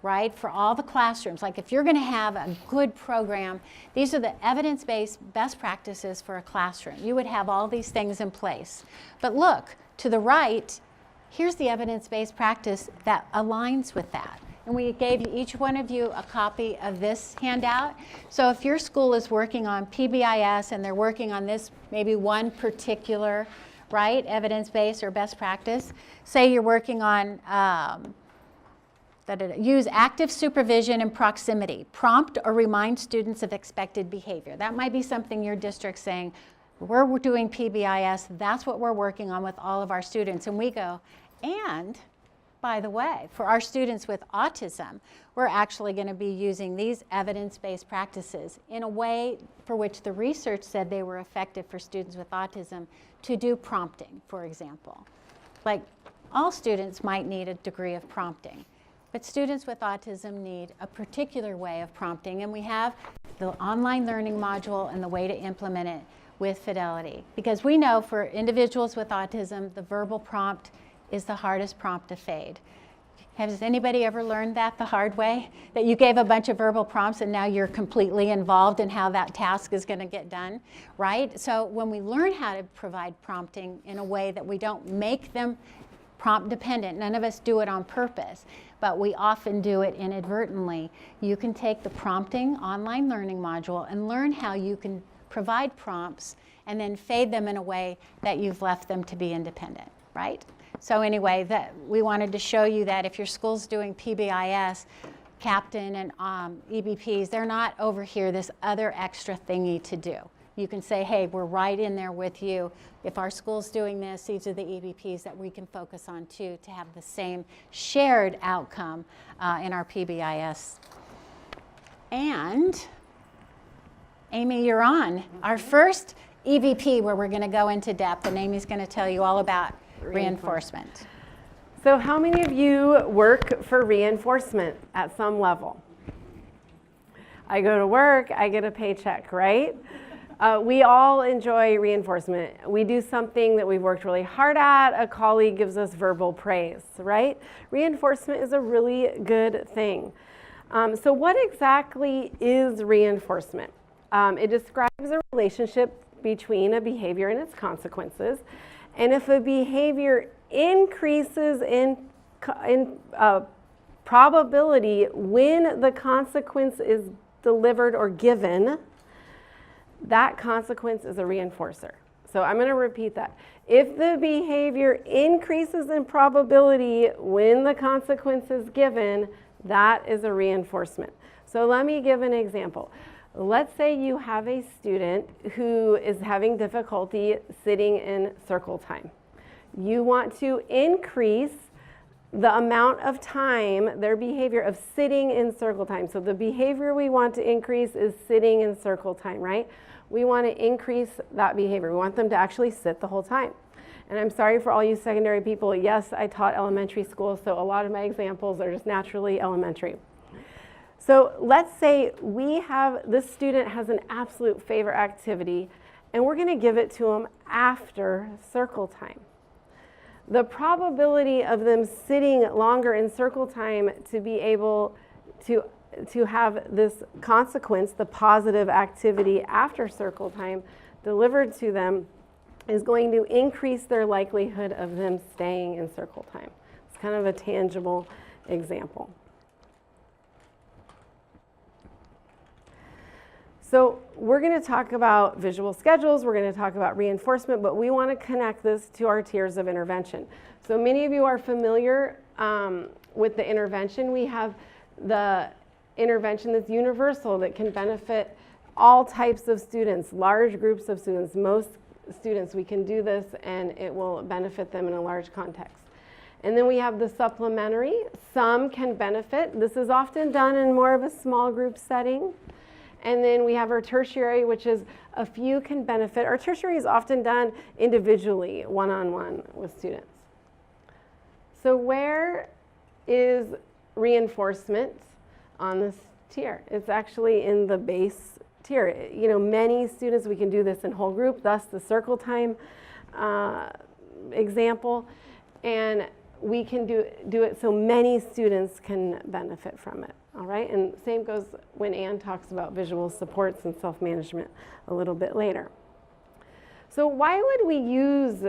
right, for all the classrooms. Like if you're going to have a good program, these are the evidence-based best practices for a classroom. You would have all these things in place. But look, to the right, here's the evidence-based practice that aligns with that. And we gave each one of you a copy of this handout. So if your school is working on PBIS and they're working on this, maybe one particular, right, evidence-based or best practice, say you're working on use active supervision and proximity, prompt or remind students of expected behavior. That might be something your district's saying, we're doing PBIS, that's what we're working on with all of our students. And we go, and by the way, for our students with autism, we're actually going to be using these evidence-based practices in a way for which the research said they were effective for students with autism to do prompting, for example. Like all students might need a degree of prompting, but students with autism need a particular way of prompting, and we have the online learning module and the way to implement it with fidelity. Because we know for individuals with autism, the verbal prompt is the hardest prompt to fade. Has anybody ever learned that the hard way? That you gave a bunch of verbal prompts and now you're completely involved in how that task is going to get done, right? So when we learn how to provide prompting in a way that we don't make them prompt dependent, none of us do it on purpose, but we often do it inadvertently, you can take the prompting online learning module and learn how you can provide prompts and then fade them in a way that you've left them to be independent, right? So anyway, we wanted to show you that if your school's doing PBIS, Captain and EBPs, they're not over here, this other extra thingy to do. You can say, hey, we're right in there with you. If our school's doing this, these are the EBPs that we can focus on too to have the same shared outcome in our PBIS. And Amy, you're on. Our first EBP where we're going to go into depth, and Amy's going to tell you all about reinforcement. So how many of you work for reinforcement at some level? I go to work, I get a paycheck, right? We all enjoy reinforcement. We do something that we've worked really hard at, a colleague gives us verbal praise, right? Reinforcement is a really good thing. So what exactly is reinforcement? It describes a relationship between a behavior and its consequences. And if a behavior increases in probability when the consequence is delivered or given, that consequence is a reinforcer. So I'm going to repeat that. If the behavior increases in probability when the consequence is given, that is a reinforcement. So let me give an example. Let's say you have a student who is having difficulty sitting in circle time. You want to increase the amount of time, their behavior of sitting in circle time. So the behavior we want to increase is sitting in circle time, right? We want to increase that behavior. We want them to actually sit the whole time. And I'm sorry for all you secondary people. Yes, I taught elementary school, so a lot of my examples are just naturally elementary. So let's say this student has an absolute favorite activity, and we're going to give it to them after circle time. The probability of them sitting longer in circle time to be able to have this consequence, the positive activity after circle time delivered to them, is going to increase their likelihood of them staying in circle time. It's kind of a tangible example. So we're going to talk about visual schedules, we're going to talk about reinforcement, but we want to connect this to our tiers of intervention. So many of you are familiar with the intervention. We have the intervention that's universal, that can benefit all types of students, large groups of students. Most students, we can do this and it will benefit them in a large context. And then we have the supplementary. Some can benefit. This is often done in more of a small group setting. And then we have our tertiary, which is a few can benefit. Our tertiary is often done individually, one-on-one with students. So where is reinforcement on this tier? It's actually in the base tier. You know, many students, we can do this in whole group, thus the circle time example. And we can do it so many students can benefit from it, all right? And same goes when Anne talks about visual supports and self-management a little bit later. So why would we use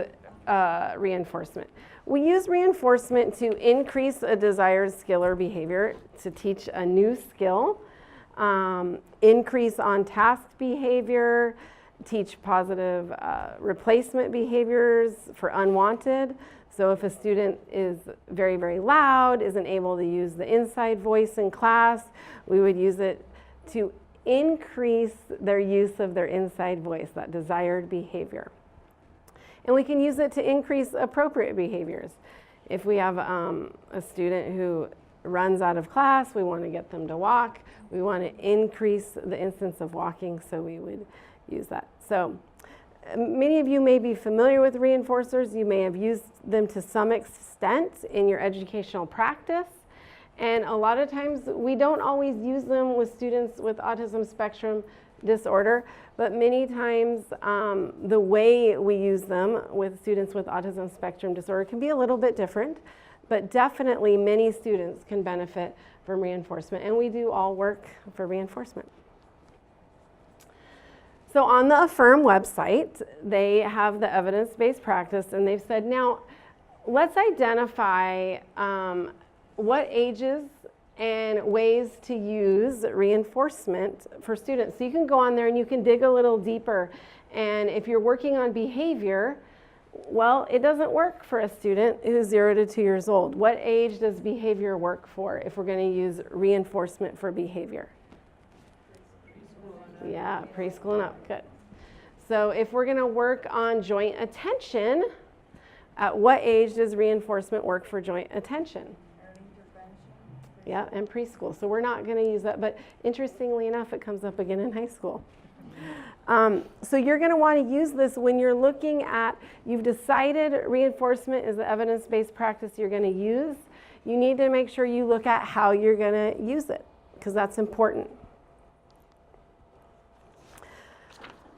reinforcement? We use reinforcement to increase a desired skill or behavior, to teach a new skill, increase on-task behavior, teach positive replacement behaviors for unwanted. So if a student is very, very loud, isn't able to use the inside voice in class, we would use it to increase their use of their inside voice, that desired behavior. And we can use it to increase appropriate behaviors. If we have a student who runs out of class, we want to get them to walk. We want to increase the instance of walking, so we would use that. So many of you may be familiar with reinforcers. You may have used them to some extent in your educational practice. And a lot of times we don't always use them with students with autism spectrum disorder, but many times the way we use them with students with autism spectrum disorder can be a little bit different, but definitely many students can benefit from reinforcement, and we do all work for reinforcement. So on the Affirm website, they have the evidence-based practice, and they've said, now let's identify what ages and ways to use reinforcement for students. So you can go on there and you can dig a little deeper. And if you're working on behavior, well, it doesn't work for a student who's 0 to 2 years old. What age does behavior work for if we're going to use reinforcement for behavior? Yeah, preschool and up, good. So if we're going to work on joint attention, at what age does reinforcement work for joint attention? Yeah, and preschool. So we're not going to use that, but interestingly enough, it comes up again in high school. So you're going to want to use this when you're looking at, you've decided reinforcement is the evidence-based practice you're going to use. You need to make sure you look at how you're going to use it, because that's important.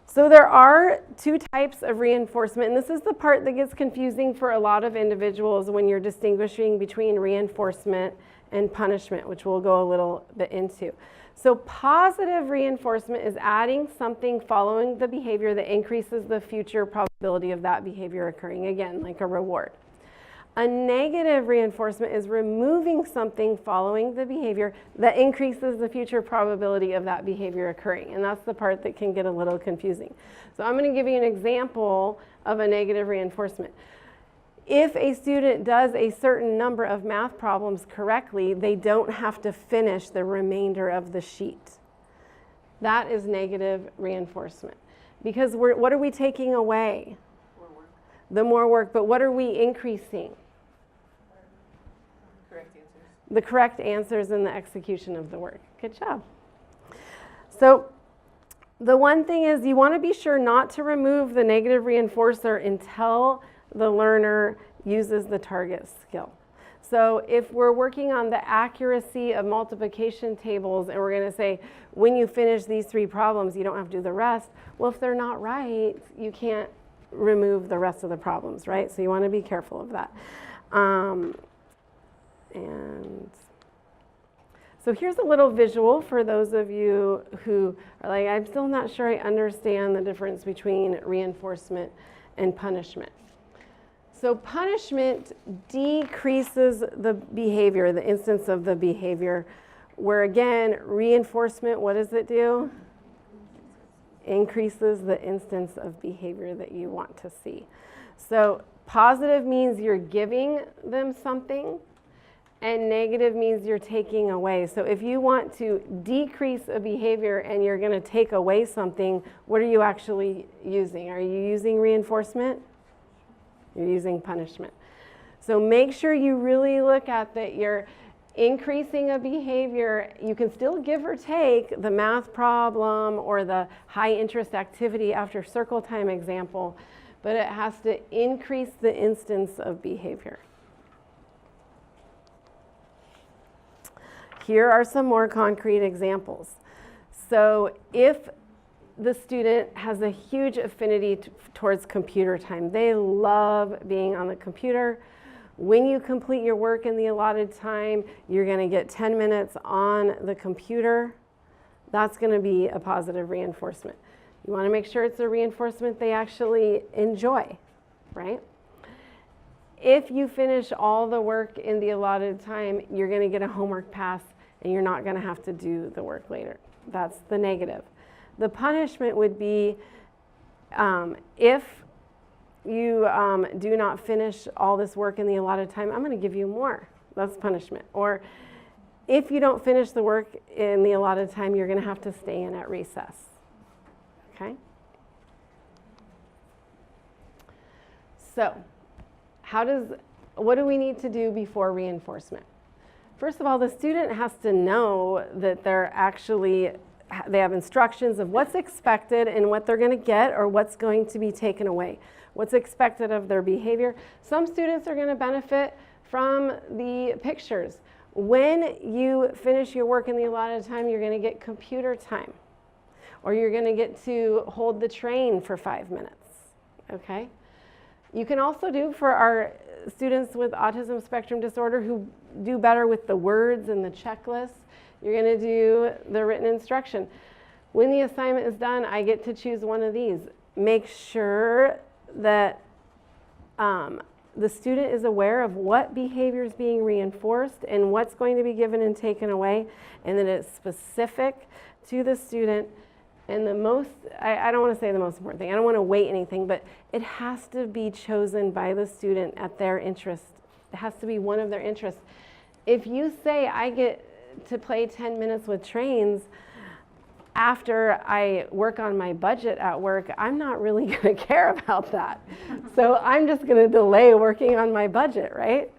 So there are two types of reinforcement, and this is the part that gets confusing for a lot of individuals when you're distinguishing between reinforcement and punishment, which we'll go a little bit into. So positive reinforcement is adding something following the behavior that increases the future probability of that behavior occurring, again, like a reward. A negative reinforcement is removing something following the behavior that increases the future probability of that behavior occurring. And that's the part that can get a little confusing. So I'm going to give you an example of a negative reinforcement. If a student does a certain number of math problems correctly, they don't have to finish the remainder of the sheet. That is negative reinforcement. Because what are we taking away? More work. The more work, but what are we increasing? Correct answers. The correct answers in the execution of the work. Good job. So the one thing is you want to be sure not to remove the negative reinforcer until the learner uses the target skill. So if we're working on the accuracy of multiplication tables and we're going to say, when you finish these 3 problems, you don't have to do the rest. Well, if they're not right, you can't remove the rest of the problems, right? So you want to be careful of that. And so here's a little visual for those of you who are like, I'm still not sure I understand the difference between reinforcement and punishment. So punishment decreases the behavior, the instance of the behavior, where again, reinforcement, what does it do? Increases the instance of behavior that you want to see. So positive means you're giving them something, and negative means you're taking away. So if you want to decrease a behavior and you're going to take away something, what are you actually using? Are you using reinforcement? You're using punishment. So make sure you really look at that you're increasing a behavior. You can still give or take the math problem or the high interest activity after circle time example, but it has to increase the instance of behavior. Here are some more concrete examples. So if the student has a huge affinity towards computer time, they love being on the computer, When you complete your work in the allotted time, you're going to get 10 minutes on the computer. That's going to be a positive reinforcement. You want to make sure it's a reinforcement they actually enjoy, right? If you finish all the work in the allotted time, you're going to get a homework pass and you're not going to have to do the work later. That's the negative. The punishment would be if you do not finish all this work in the allotted time, I'm going to give you more. That's punishment. Or if you don't finish the work in the allotted time, you're going to have to stay in at recess. Okay? So, what do we need to do before reinforcement? First of all, the student has to know that they have instructions of what's expected and what they're going to get or what's going to be taken away. What's expected of their behavior. Some students are going to benefit from the pictures. When you finish your work in the allotted time, you're going to get computer time. Or you're going to get to hold the train for 5 minutes. Okay? You can also do for our students with autism spectrum disorder who do better with the words and the checklists, you're going to do the written instruction. When the assignment is done, I get to choose one of these. Make sure that the student is aware of what behavior is being reinforced and what's going to be given and taken away, and that it's specific to the student. And I don't want to say the most important thing, I don't want to weight anything, but it has to be chosen by the student at their interest. It has to be one of their interests. If you say I get to play 10 minutes with trains after I work on my budget at work, I'm not really going to care about that. So I'm just going to delay working on my budget, right?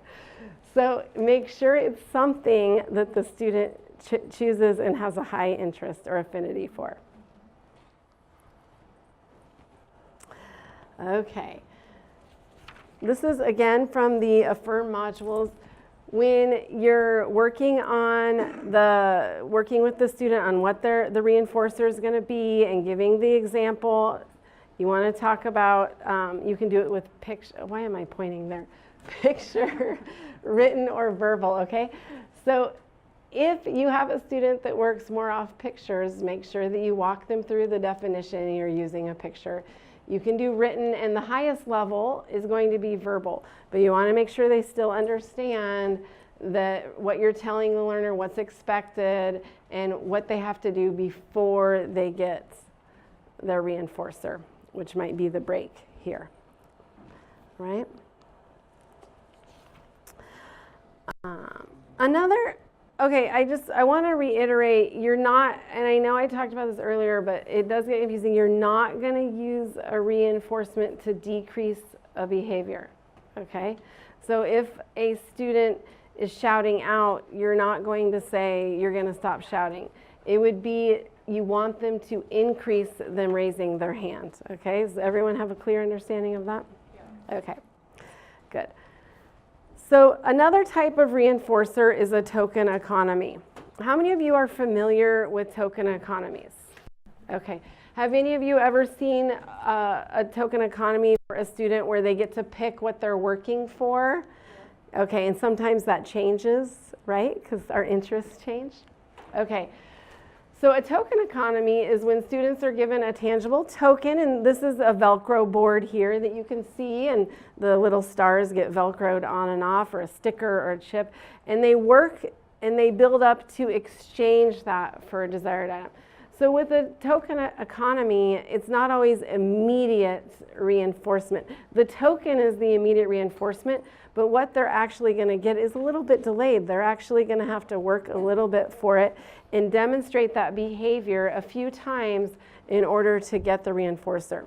So make sure it's something that the student chooses and has a high interest or affinity for. Okay. This is again from the Affirm modules. When you're working with the student on what the reinforcer is going to be and giving the example, you want to talk about, you can do it with picture. Why am I pointing there? Picture, written or verbal, okay? So if you have a student that works more off pictures, make sure that you walk them through the definition and you're using a picture. You can do written, and the highest level is going to be verbal, but you want to make sure they still understand that what you're telling the learner, what's expected, and what they have to do before they get their reinforcer, which might be the break here, right? Okay, I want to reiterate, you're not, and I know I talked about this earlier, but it does get confusing, you're not going to use a reinforcement to decrease a behavior, okay? So if a student is shouting out, you're not going to say you're going to stop shouting. It would be you want them to increase them raising their hand, okay? Does everyone have a clear understanding of that? Yeah. Okay, good. So another type of reinforcer is a token economy. How many of you are familiar with token economies? Okay. Have any of you ever seen a token economy for a student where they get to pick what they're working for? Okay, and sometimes that changes, right? Because our interests change. Okay. So a token economy is when students are given a tangible token, and this is a Velcro board here that you can see, and the little stars get Velcroed on and off, or a sticker or a chip, and they work and they build up to exchange that for a desired item. So with a token economy, it's not always immediate reinforcement. The token is the immediate reinforcement, but what they're actually going to get is a little bit delayed. They're actually going to have to work a little bit for it and demonstrate that behavior a few times in order to get the reinforcer.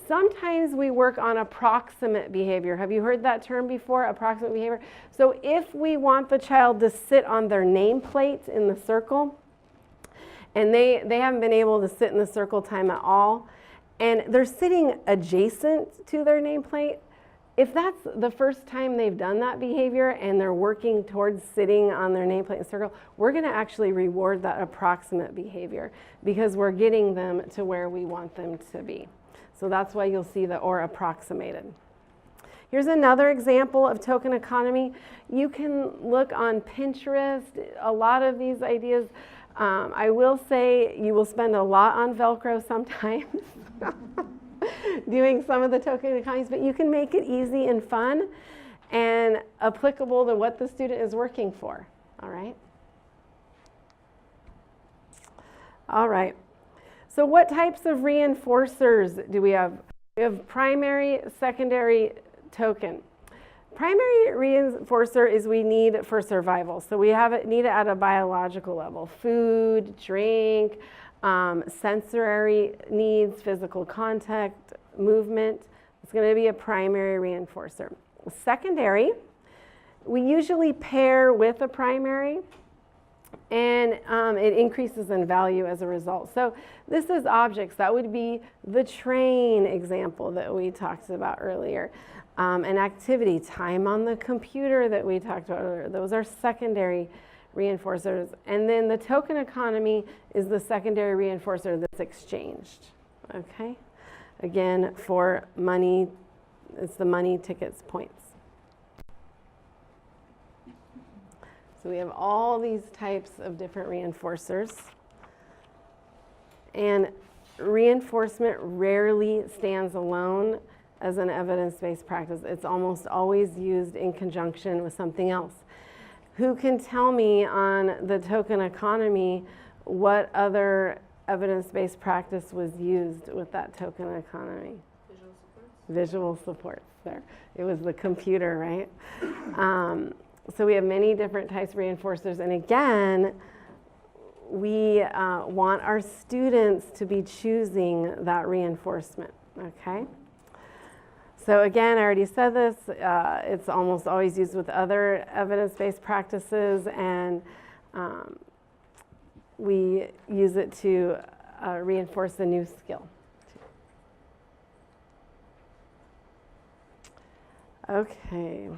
Sometimes we work on approximate behavior. Have you heard that term before, approximate behavior? So if we want the child to sit on their nameplate in the circle, and they haven't been able to sit in the circle time at all, and they're sitting adjacent to their nameplate, if that's the first time they've done that behavior and they're working towards sitting on their nameplate in circle, we're going to actually reward that approximate behavior because we're getting them to where we want them to be. So that's why you'll see the or approximated. Here's another example of token economy. You can look on Pinterest, a lot of these ideas. I will say you will spend a lot on Velcro sometimes doing some of the token economies, but you can make it easy and fun and applicable to what the student is working for, all right? All right, so what types of reinforcers do we have? We have primary, secondary, token. Primary reinforcer is we need for survival. So we need it at a biological level. Food, drink, sensory needs, physical contact, movement. It's going to be a primary reinforcer. Secondary, we usually pair with a primary, and it increases in value as a result. So this is objects. That would be the train example that we talked about earlier. An activity, time on the computer that we talked about earlier. Those are secondary reinforcers. And then the token economy is the secondary reinforcer that's exchanged. Okay? Again, for money, it's the money, tickets, points. So we have all these types of different reinforcers. And reinforcement rarely stands alone as an evidence-based practice. It's almost always used in conjunction with something else. Who can tell me on the token economy what other evidence-based practice was used with that token economy? Visual supports. Visual supports, there. It was the computer, right? So we have many different types of reinforcers, and again, we want our students to be choosing that reinforcement, okay? So again, I already said this, it's almost always used with other evidence-based practices, and we use it to reinforce a new skill. Okay.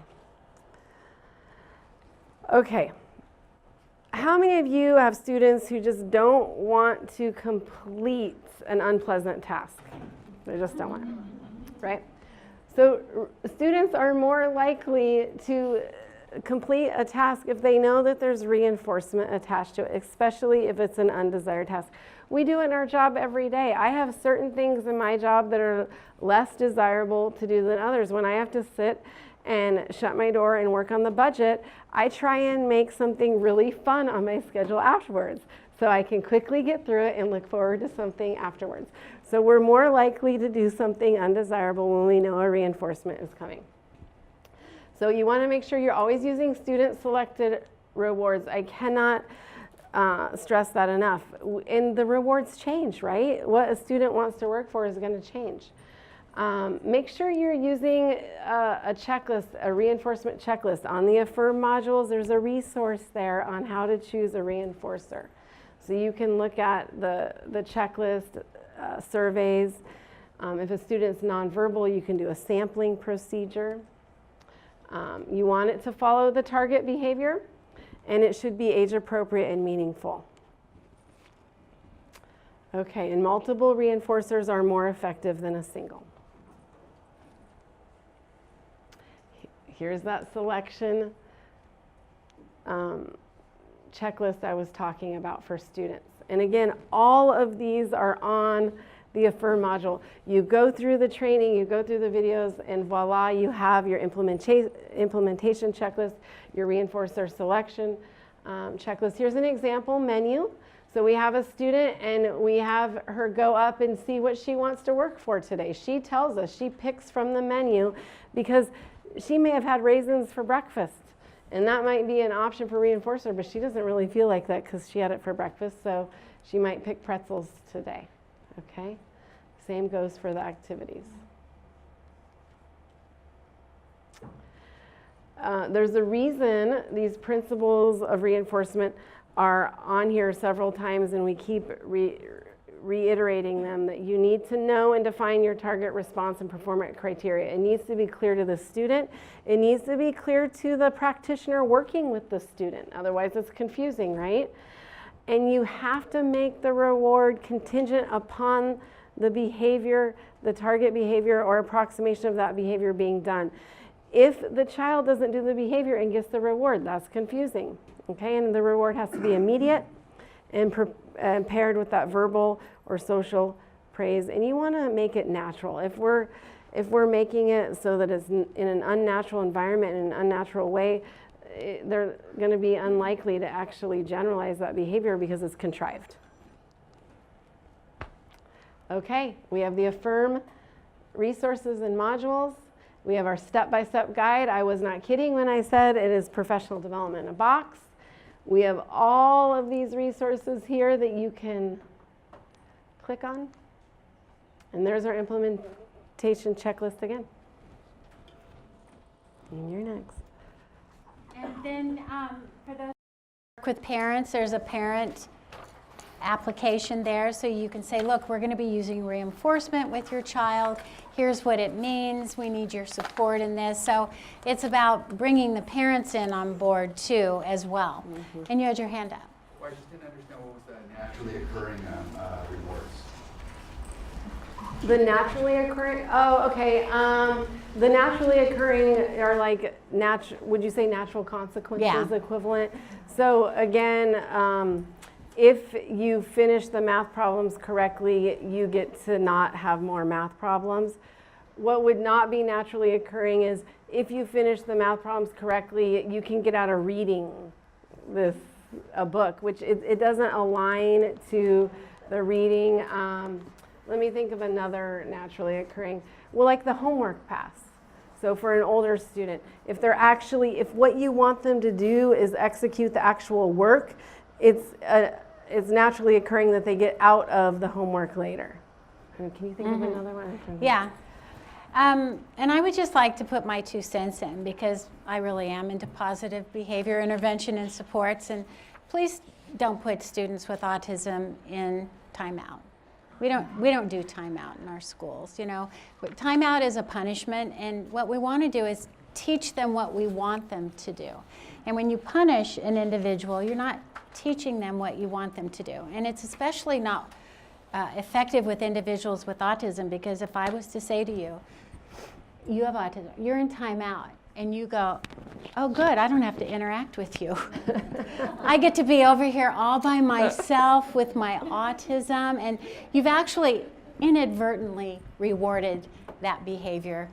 Okay. How many of you have students who just don't want to complete an unpleasant task? They just don't want it, right? So students are more likely to complete a task if they know that there's reinforcement attached to it, especially if it's an undesired task. We do it in our job every day. I have certain things in my job that are less desirable to do than others. When I have to sit and shut my door and work on the budget, I try and make something really fun on my schedule afterwards so I can quickly get through it and look forward to something afterwards. So we're more likely to do something undesirable when we know a reinforcement is coming. So you want to make sure you're always using student-selected rewards. I cannot stress that enough. And the rewards change, right? What a student wants to work for is going to change. Make sure you're using a checklist, a reinforcement checklist. On the Affirm modules, there's a resource there on how to choose a reinforcer. So you can look at the checklist, surveys. If a student's nonverbal, you can do a sampling procedure. You want it to follow the target behavior, and it should be age appropriate and meaningful. Okay, and multiple reinforcers are more effective than a single. Here's that selection checklist I was talking about for students. And again, all of these are on the Affirm module. You go through the training, you go through the videos, and voila, you have your implementation checklist, your reinforcer selection checklist. Here's an example menu. So we have a student, and we have her go up and see what she wants to work for today. She tells us, she picks from the menu because she may have had raisins for breakfast, and that might be an option for reinforcer, but she doesn't really feel like that because she had it for breakfast, so she might pick pretzels today, okay? Same goes for the activities. There's a reason these principles of reinforcement are on here several times, and we keep reiterating them, that you need to know and define your target response and performance criteria. It needs to be clear to the student. It needs to be clear to the practitioner working with the student. Otherwise, it's confusing, right? And you have to make the reward contingent upon the behavior, the target behavior or approximation of that behavior being done. If the child doesn't do the behavior and gets the reward, that's confusing, okay? And the reward has to be immediate and paired with that verbal or social praise. And you want to make it natural. If we're making it so that it's in an unnatural environment, in an unnatural way, they're going to be unlikely to actually generalize that behavior because it's contrived. Okay, we have the Affirm resources and modules. We have our step-by-step guide. I was not kidding when I said it is professional development in a box. We have all of these resources here that you can click on. And there's our implementation checklist again. And you're next. And then for those who work with parents, there's a parent application there, so you can say, look, we're going to be using reinforcement with your child. Here's what it means. We need your support in this. So it's about bringing the parents in on board too as well. Mm-hmm. And you had your hand up. Well, I just didn't understand what was the naturally occurring rewards. The naturally occurring, oh, okay. The naturally occurring are like, would you say natural consequences equivalent? So again, if you finish the math problems correctly, you get to not have more math problems. What would not be naturally occurring is if you finish the math problems correctly, you can get out of reading a book, which it doesn't align to the reading. Let me think of another naturally occurring. Well, like the homework pass. So for an older student, if what you want them to do is execute the actual work, it's naturally occurring that they get out of the homework later. And can you think of another one? Yeah. And I would just like to put my 2 cents in because I really am into positive behavior intervention and supports. And please don't put students with autism in timeout. We don't do timeout in our schools, you know. But timeout is a punishment, and what we want to do is teach them what we want them to do. And when you punish an individual, you're not teaching them what you want them to do. And it's especially not effective with individuals with autism, because if I was to say to you, you have autism, you're in timeout, and you go, oh good, I don't have to interact with you. I get to be over here all by myself with my autism, and you've actually inadvertently rewarded that behavior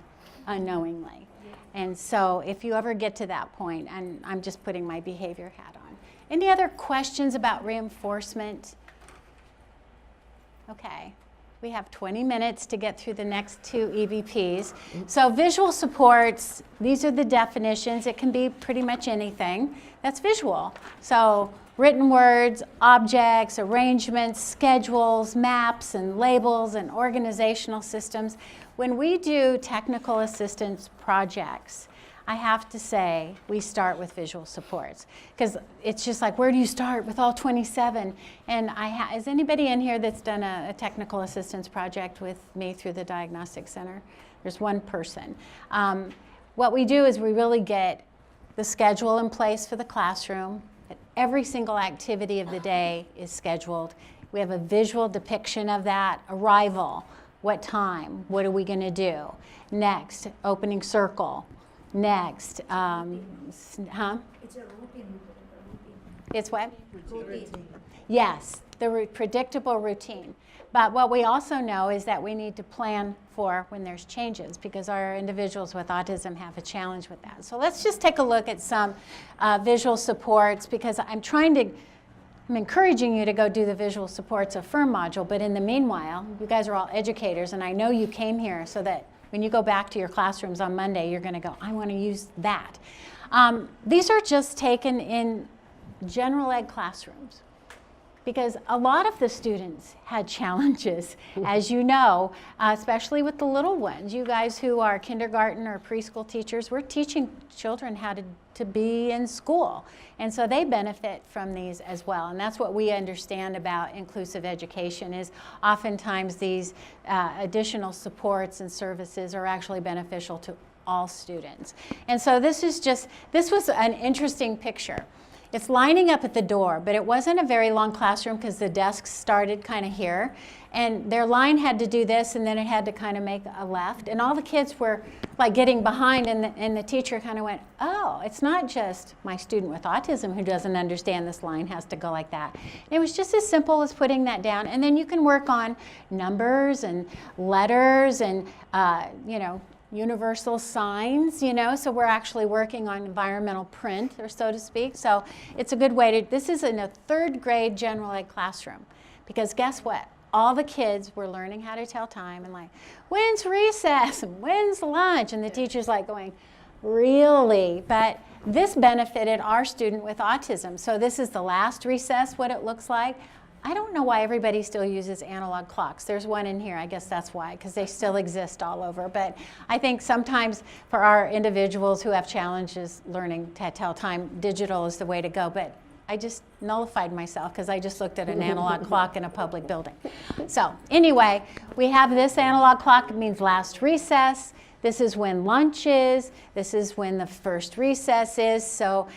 unknowingly. And so if you ever get to that point, and I'm just putting my behavior hat on. Any other questions about reinforcement? Okay. We have 20 minutes to get through the next 2 EBPs. So visual supports, these are the definitions. It can be pretty much anything that's visual. So written words, objects, arrangements, schedules, maps, and labels, and organizational systems. When we do technical assistance projects, I have to say we start with visual supports, because it's just like, where do you start with all 27? And is anybody in here that's done a technical assistance project with me through the Diagnostic Center? There's one person. What we do is we really get the schedule in place for the classroom. Every single activity of the day is scheduled. We have a visual depiction of that. Arrival, what time, what are we going to do? Next, opening circle. Next, It's a routine. It's what? Routine. Yes, the predictable routine. But what we also know is that we need to plan for when there's changes, because our individuals with autism have a challenge with that. So let's just take a look at some visual supports, because I'm encouraging you to go do the visual supports Affirm module, but in the meanwhile, you guys are all educators, and I know you came here so that when you go back to your classrooms on Monday, you're going to go, I want to use that. These are just taken in general ed classrooms, because a lot of the students had challenges, as you know, especially with the little ones. You guys who are kindergarten or preschool teachers, we're teaching children how to be in school. And so they benefit from these as well. And that's what we understand about inclusive education, is oftentimes these additional supports and services are actually beneficial to all students. And so this was an interesting picture. It's lining up at the door, but it wasn't a very long classroom because the desks started kind of here. And their line had to do this, and then it had to kind of make a left. And all the kids were like getting behind, and the teacher kind of went, oh, it's not just my student with autism who doesn't understand this line has to go like that. And it was just as simple as putting that down. And then you can work on numbers and letters and, you know, universal signs, you know, so we're actually working on environmental print, or so to speak. So it's a good way to, this is in a 3rd grade general ed classroom, because guess what? All the kids were learning how to tell time and like, when's recess and when's lunch? And the teacher's like going, really? But this benefited our student with autism. So this is the last recess, what it looks like. I don't know why everybody still uses analog clocks. There's one in here, I guess that's why, because they still exist all over. But I think sometimes for our individuals who have challenges learning to tell time, digital is the way to go. But I just nullified myself because I just looked at an analog clock in a public building. So anyway, we have this analog clock. It means last recess. This is when lunch is. This is when the first recess is. So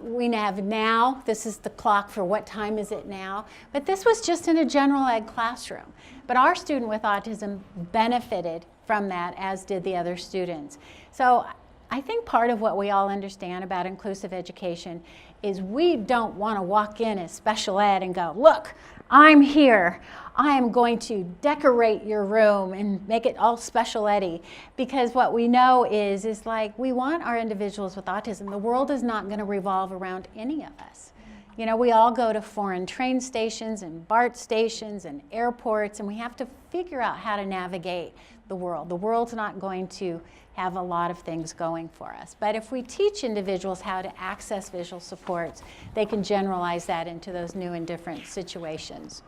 we have now. This is the clock for what time is it now. But this was just in a general ed classroom. But our student with autism benefited from that, as did the other students. So I think part of what we all understand about inclusive education is we don't want to walk in as special ed and go, look, I'm here. I am going to decorate your room and make it all special ed-y. Because what we know is like we want our individuals with autism. The world is not going to revolve around any of us. You know, we all go to foreign train stations and BART stations and airports, and we have to figure out how to navigate the world. The world's not going to have a lot of things going for us. But if we teach individuals how to access visual supports, they can generalize that into those new and different situations.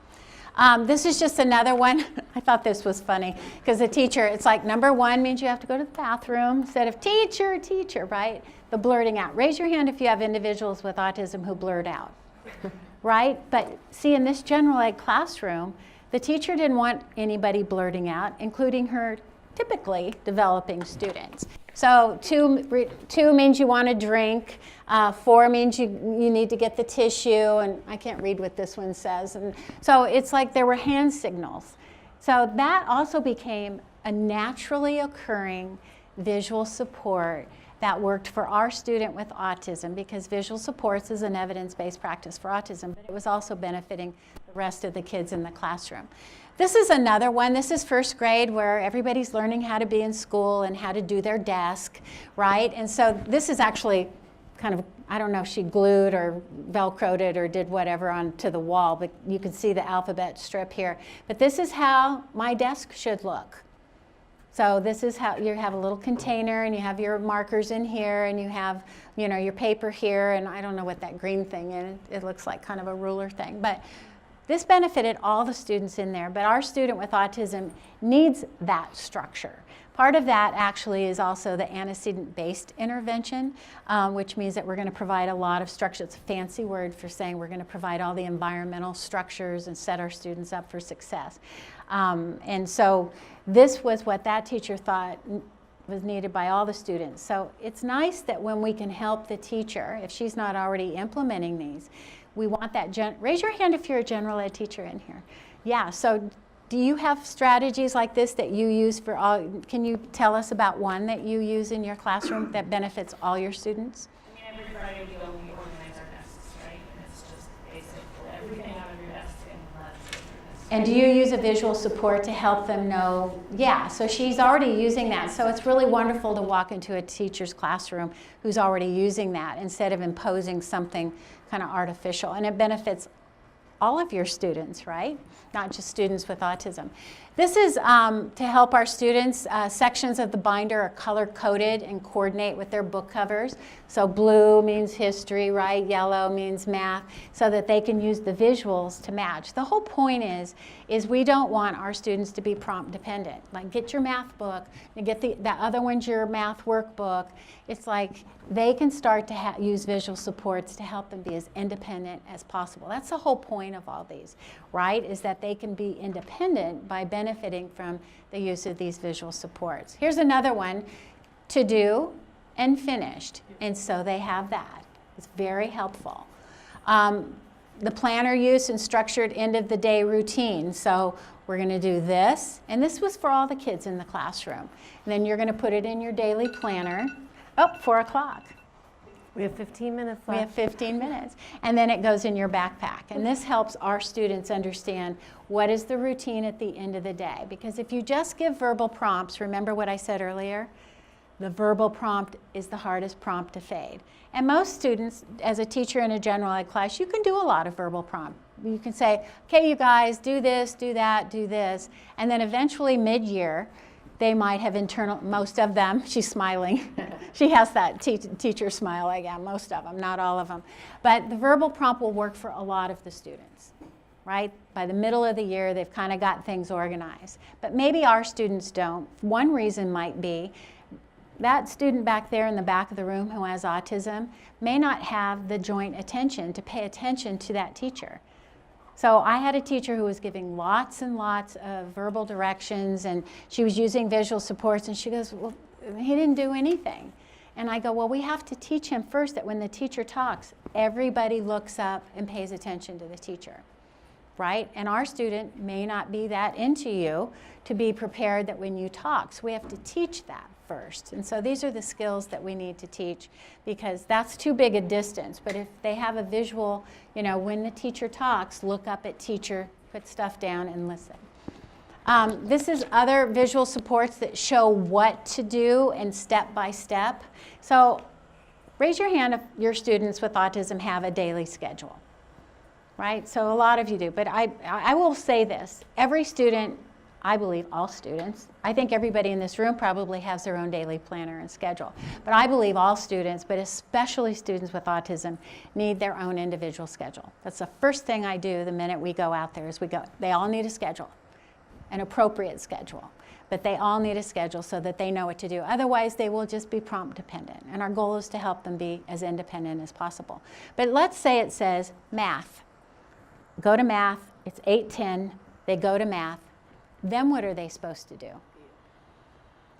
This is just another one. I thought this was funny because the teacher, it's like number 1 means you have to go to the bathroom instead of teacher, teacher, right? The blurting out. Raise your hand if you have individuals with autism who blurt out, right? But see, in this general ed classroom, the teacher didn't want anybody blurting out, including her typically developing students. So 2 means you want to drink. 4 means you need to get the tissue, and I can't read what this one says. And so it's like there were hand signals. So that also became a naturally occurring visual support that worked for our student with autism, because visual supports is an evidence-based practice for autism, but it was also benefiting the rest of the kids in the classroom. This is another one. This is 1st grade where everybody's learning how to be in school and how to do their desk, right? And so this is actually kind of, I don't know if she glued or Velcroed it or did whatever onto the wall, but you can see the alphabet strip here. But this is how my desk should look. So this is how you have a little container, and you have your markers in here, and you have, you know, your paper here, and I don't know what that green thing is. It looks like kind of a ruler thing. But this benefited all the students in there, but our student with autism needs that structure. Part of that actually is also the antecedent-based intervention, which means that we're going to provide a lot of structure. It's a fancy word for saying we're going to provide all the environmental structures and set our students up for success. And so this was what that teacher thought was needed by all the students. So it's nice that when we can help the teacher, if she's not already implementing these, we want that. Raise your hand if you're a general ed teacher in here. Yeah, so do you have strategies like this that you use for all? Can you tell us about one that you use in your classroom that benefits all your students? I mean, every Friday we organize our desks, right? And it's just basic, everything out of your desk and let's. And do you use a visual support to help them know? Yeah, so she's already using that. So it's really wonderful to walk into a teacher's classroom who's already using that instead of imposing something kind of artificial. And it benefits all of your students, right? Not just students with autism. This is to help our students. Sections of the binder are color-coded and coordinate with their book covers. So blue means history, right? Yellow means math, so that they can use the visuals to match. The whole point is we don't want our students to be prompt dependent. Like, get your math book, and get that other one's your math workbook. It's like they can start to use visual supports to help them be as independent as possible. That's the whole point of all these, right? Is that they can be independent by benefiting from the use of these visual supports. Here's another one, to do and finished. And so they have that. It's very helpful. The planner use and structured end of the day routine. So we're going to do this, and this was for all the kids in the classroom. And then you're going to put it in your daily planner. Oh, 4 o'clock. We have 15 minutes left. We have 15 minutes. And then it goes in your backpack. And this helps our students understand what is the routine at the end of the day. Because if you just give verbal prompts, remember what I said earlier? The verbal prompt is the hardest prompt to fade. And most students, as a teacher in a general ed class, you can do a lot of verbal prompt. You can say, okay, you guys, do this, do that, do this. And then eventually mid-year, they might have internal, most of them, she's smiling. She has that teacher smile again, most of them, not all of them. But the verbal prompt will work for a lot of the students, right? By the middle of the year, they've kind of got things organized. But maybe our students don't. One reason might be that student back there in the back of the room who has autism may not have the joint attention to pay attention to that teacher. So I had a teacher who was giving lots and lots of verbal directions, and she was using visual supports, and she goes, well, he didn't do anything. And I go, well, we have to teach him first that when the teacher talks, everybody looks up and pays attention to the teacher, right? And our student may not be that into you to be prepared that when you talk. So we have to teach that first. And so these are the skills that we need to teach, because that's too big a distance. But if they have a visual, you know, when the teacher talks, look up at teacher, put stuff down and listen. This is other visual supports that show what to do and step by step. So raise your hand if your students with autism have a daily schedule, right? So a lot of you do, but I will say this, every student, I believe all students, I think everybody in this room probably has their own daily planner and schedule, but I believe all students, but especially students with autism, need their own individual schedule. That's the first thing I do the minute we go out there is they all need a schedule, an appropriate schedule, but they all need a schedule so that they know what to do. Otherwise, they will just be prompt dependent, and our goal is to help them be as independent as possible. But let's say it says math. Go to math, it's 8:10, they go to math. Then what are they supposed to do?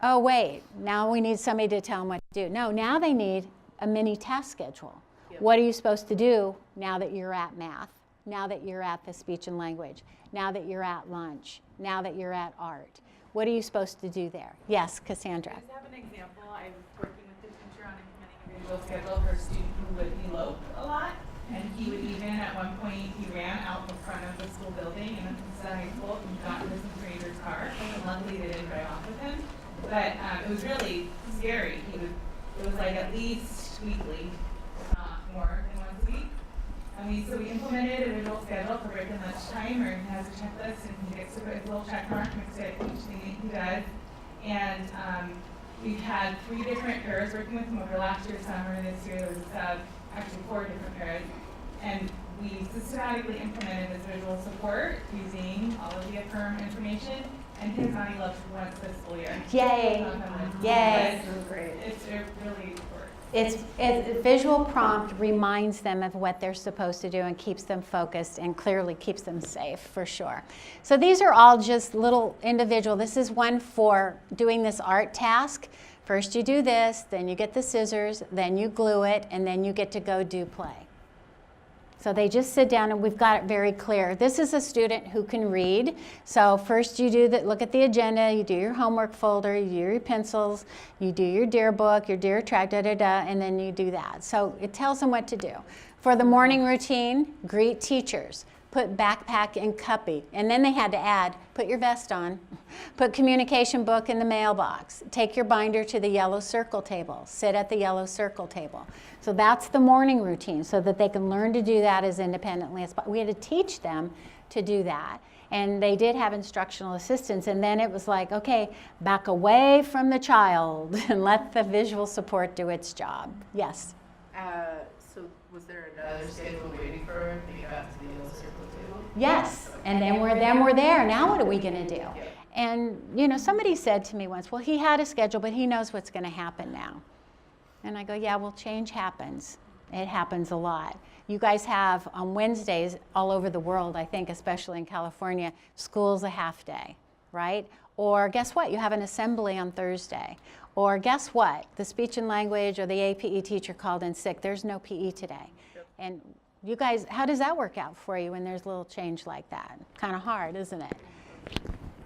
Oh, wait, now we need somebody to tell them what to do. No, now they need a mini task schedule. Yep. What are you supposed to do now that you're at math, now that you're at the speech and language, now that you're at lunch, now that you're at art? What are you supposed to do there? Yes, Cassandra. I just have an example. I was working with the teacher on implementing a visual schedule for a student who would elope a lot. And he would even, at one point, he ran out the front of the school building in the high school and got into some stranger's car. And luckily, they didn't drive off with him. But it was really scary. It was like at least weekly, if not more than once a week. So we implemented a visual schedule for break and lunch time, where he has a checklist and he gets to put his little check mark next to each thing he does. And we've had 3 different pairs working with him over last year's summer, and this year there was actually 4 different pairs. And we systematically implemented this visual support using all of the affirm information, and he has not eloped once this school year. Yay! Yay! It's great. It really works. It's visual prompt reminds them of what they're supposed to do and keeps them focused and clearly keeps them safe, for sure. So these are all just little individual. This is one for doing this art task. First you do this, then you get the scissors, then you glue it, and then you get to go do play. So they just sit down, and we've got it very clear. This is a student who can read. So first you do look at the agenda, you do your homework folder, you do your pencils, you do your dear book, your dear track, and then you do that. So it tells them what to do. For the morning routine, greet teachers. Put backpack in cuppy. And then they had to add, put your vest on. Put communication book in the mailbox. Take your binder to the yellow circle table. Sit at the yellow circle table. So that's the morning routine, so that they can learn to do that as independently as possible. We had to teach them to do that. And they did have instructional assistants, and then it was like, okay, back away from the child and let the visual support do its job. Yes? So was there another schedule waiting for him to get back to the yellow circle table? Yes, and then we're there. Now what are we going to do? And you know, somebody said to me once, well, he had a schedule, but he knows what's going to happen now. And I go, yeah, well, change happens. It happens a lot. You guys have on Wednesdays all over the world, I think, especially in California, school's a half day, right? Or guess what? You have an assembly on Thursday. Or guess what? The speech and language or the APE teacher called in sick. There's no PE today. And You guys, how does that work out for you when there's a little change like that? Kind of hard, isn't it?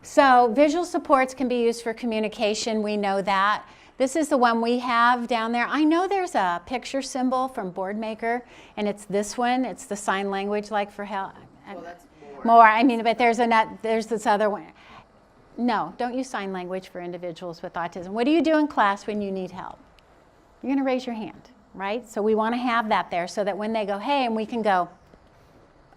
So visual supports can be used for communication. We know that. This is the one we have down there. I know there's a picture symbol from Boardmaker, and it's this one. It's the sign language, like for help. Well, that's More. I mean, but there's this other one. No, don't use sign language for individuals with autism. What do you do in class when you need help? You're going to raise your hand, right? So we want to have that there so that when they go, hey, and we can go,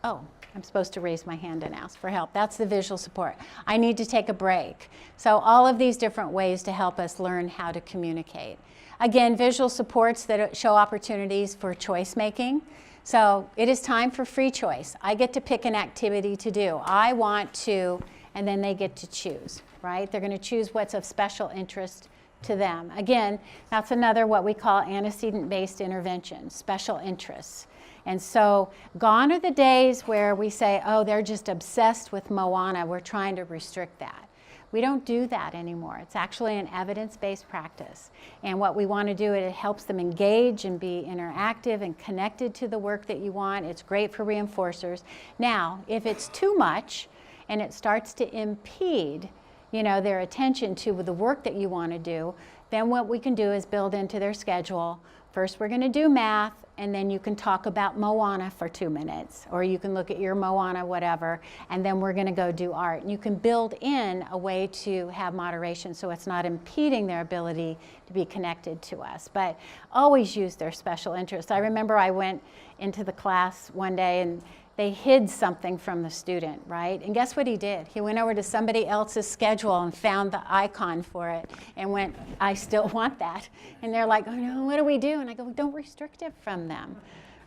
oh, I'm supposed to raise my hand and ask for help. That's the visual support. I need to take a break. So all of these different ways to help us learn how to communicate. Again, visual supports that show opportunities for choice making. So it is time for free choice. I get to pick an activity to do. I want to, and then they get to choose, right? They're going to choose what's of special interest to them. Again, that's another what we call antecedent-based intervention, special interests. And so gone are the days where we say, oh, they're just obsessed with Moana. We're trying to restrict that. We don't do that anymore. It's actually an evidence-based practice. And what we want to do, it helps them engage and be interactive and connected to the work that you want. It's great for reinforcers. Now, if it's too much and it starts to impede, their attention to the work that you want to do, then what we can do is build into their schedule. First, we're going to do math, and then you can talk about Moana for 2 minutes, or you can look at your Moana, whatever, and then we're going to go do art. And you can build in a way to have moderation so it's not impeding their ability to be connected to us. But always use their special interests. I remember I went into the class one day, and they hid something from the student, right? And guess what he did? He went over to somebody else's schedule and found the icon for it and went, I still want that. And they're like, oh no, what do we do? And I go, don't restrict it from them,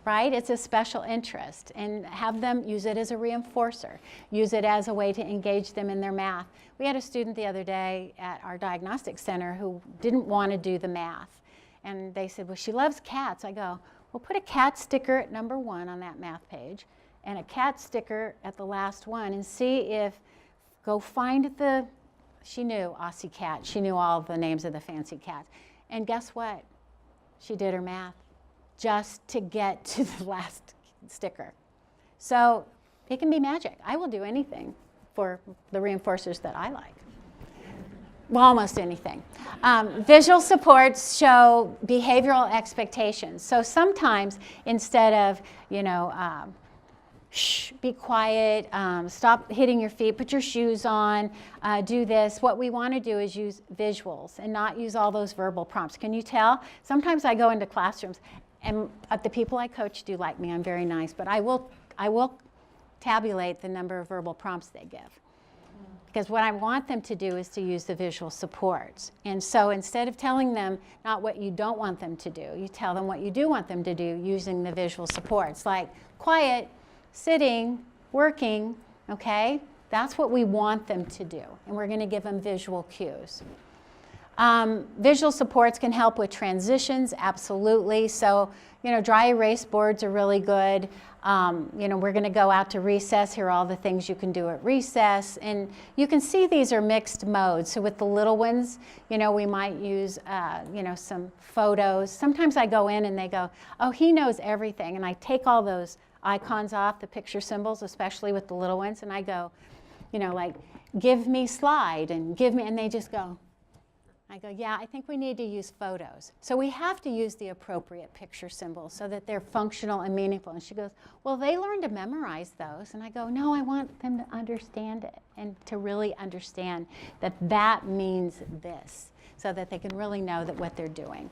right? It's a special interest, and have them use it as a reinforcer. Use it as a way to engage them in their math. We had a student the other day at our diagnostic center who didn't want to do the math. And they said, well, she loves cats. I go, well, put a cat sticker at number 1 on that math page, and a cat sticker at the last one, and see if, go find she knew Aussie cat, she knew all the names of the fancy cats. And guess what? She did her math just to get to the last sticker. So it can be magic. I will do anything for the reinforcers that I like. Well, almost anything. Visual supports show behavioral expectations. So sometimes instead of, shh, be quiet, stop hitting your feet, put your shoes on, do this. What we want to do is use visuals and not use all those verbal prompts. Can you tell? Sometimes I go into classrooms, and the people I coach do like me. I'm very nice, but I will tabulate the number of verbal prompts they give. Because what I want them to do is to use the visual supports. And so instead of telling them not what you don't want them to do, you tell them what you do want them to do using the visual supports, like quiet, sitting, working, okay? That's what we want them to do, and we're going to give them visual cues. Visual supports can help with transitions, absolutely. So, dry erase boards are really good. We're going to go out to recess. Here are all the things you can do at recess. And you can see these are mixed modes. So with the little ones, we might use, some photos. Sometimes I go in and they go, oh, he knows everything. And I take all those icons off, the picture symbols, especially with the little ones, and I go, like, give me slide, and give me, and they just go. I go, yeah, I think we need to use photos. So we have to use the appropriate picture symbols so that they're functional and meaningful. And she goes, well, they learn to memorize those. And I go, no, I want them to understand it and to really understand that that means this, so that they can really know that what they're doing.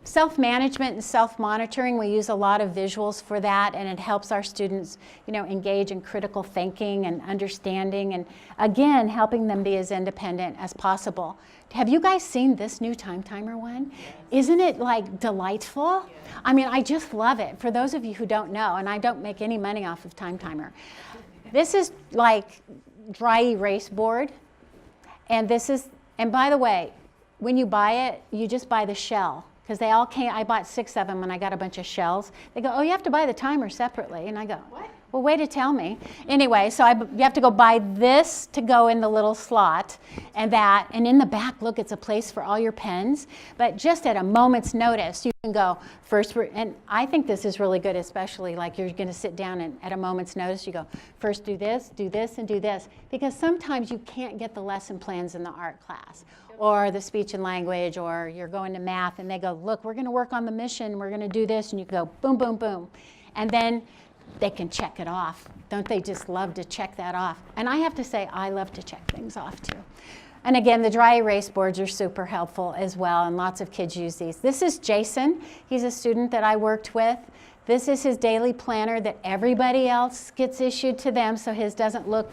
Self-management and self-monitoring, we use a lot of visuals for that, and it helps our students, engage in critical thinking and understanding, and again, helping them be as independent as possible. Have you guys seen this new time timer one? Isn't it like delightful? I mean, I just love it. For those of you who don't know, and I don't make any money off of time timer, this is like dry erase board, and and by the way, when you buy it, you just buy the shell. Because they all came, I bought 6 of them and I got a bunch of shells. They go, oh, you have to buy the timer separately. And I go, what? Well, way to tell me. Anyway, so you have to go buy this to go in the little slot and that. And in the back, look, it's a place for all your pens. But just at a moment's notice, you can go first. And I think this is really good, especially like you're going to sit down and at a moment's notice, you go first do this, and do this. Because sometimes you can't get the lesson plans in the art class or the speech and language, or you're going to math and they go, look, we're going to work on the mission. We're going to do this. And you go boom, boom, boom. And then they can check it off. Don't they just love to check that off? And I have to say, I love to check things off too. And again, the dry erase boards are super helpful as well, and lots of kids use these. This is Jason. He's a student that I worked with. This is his daily planner that everybody else gets issued to them, so his doesn't look,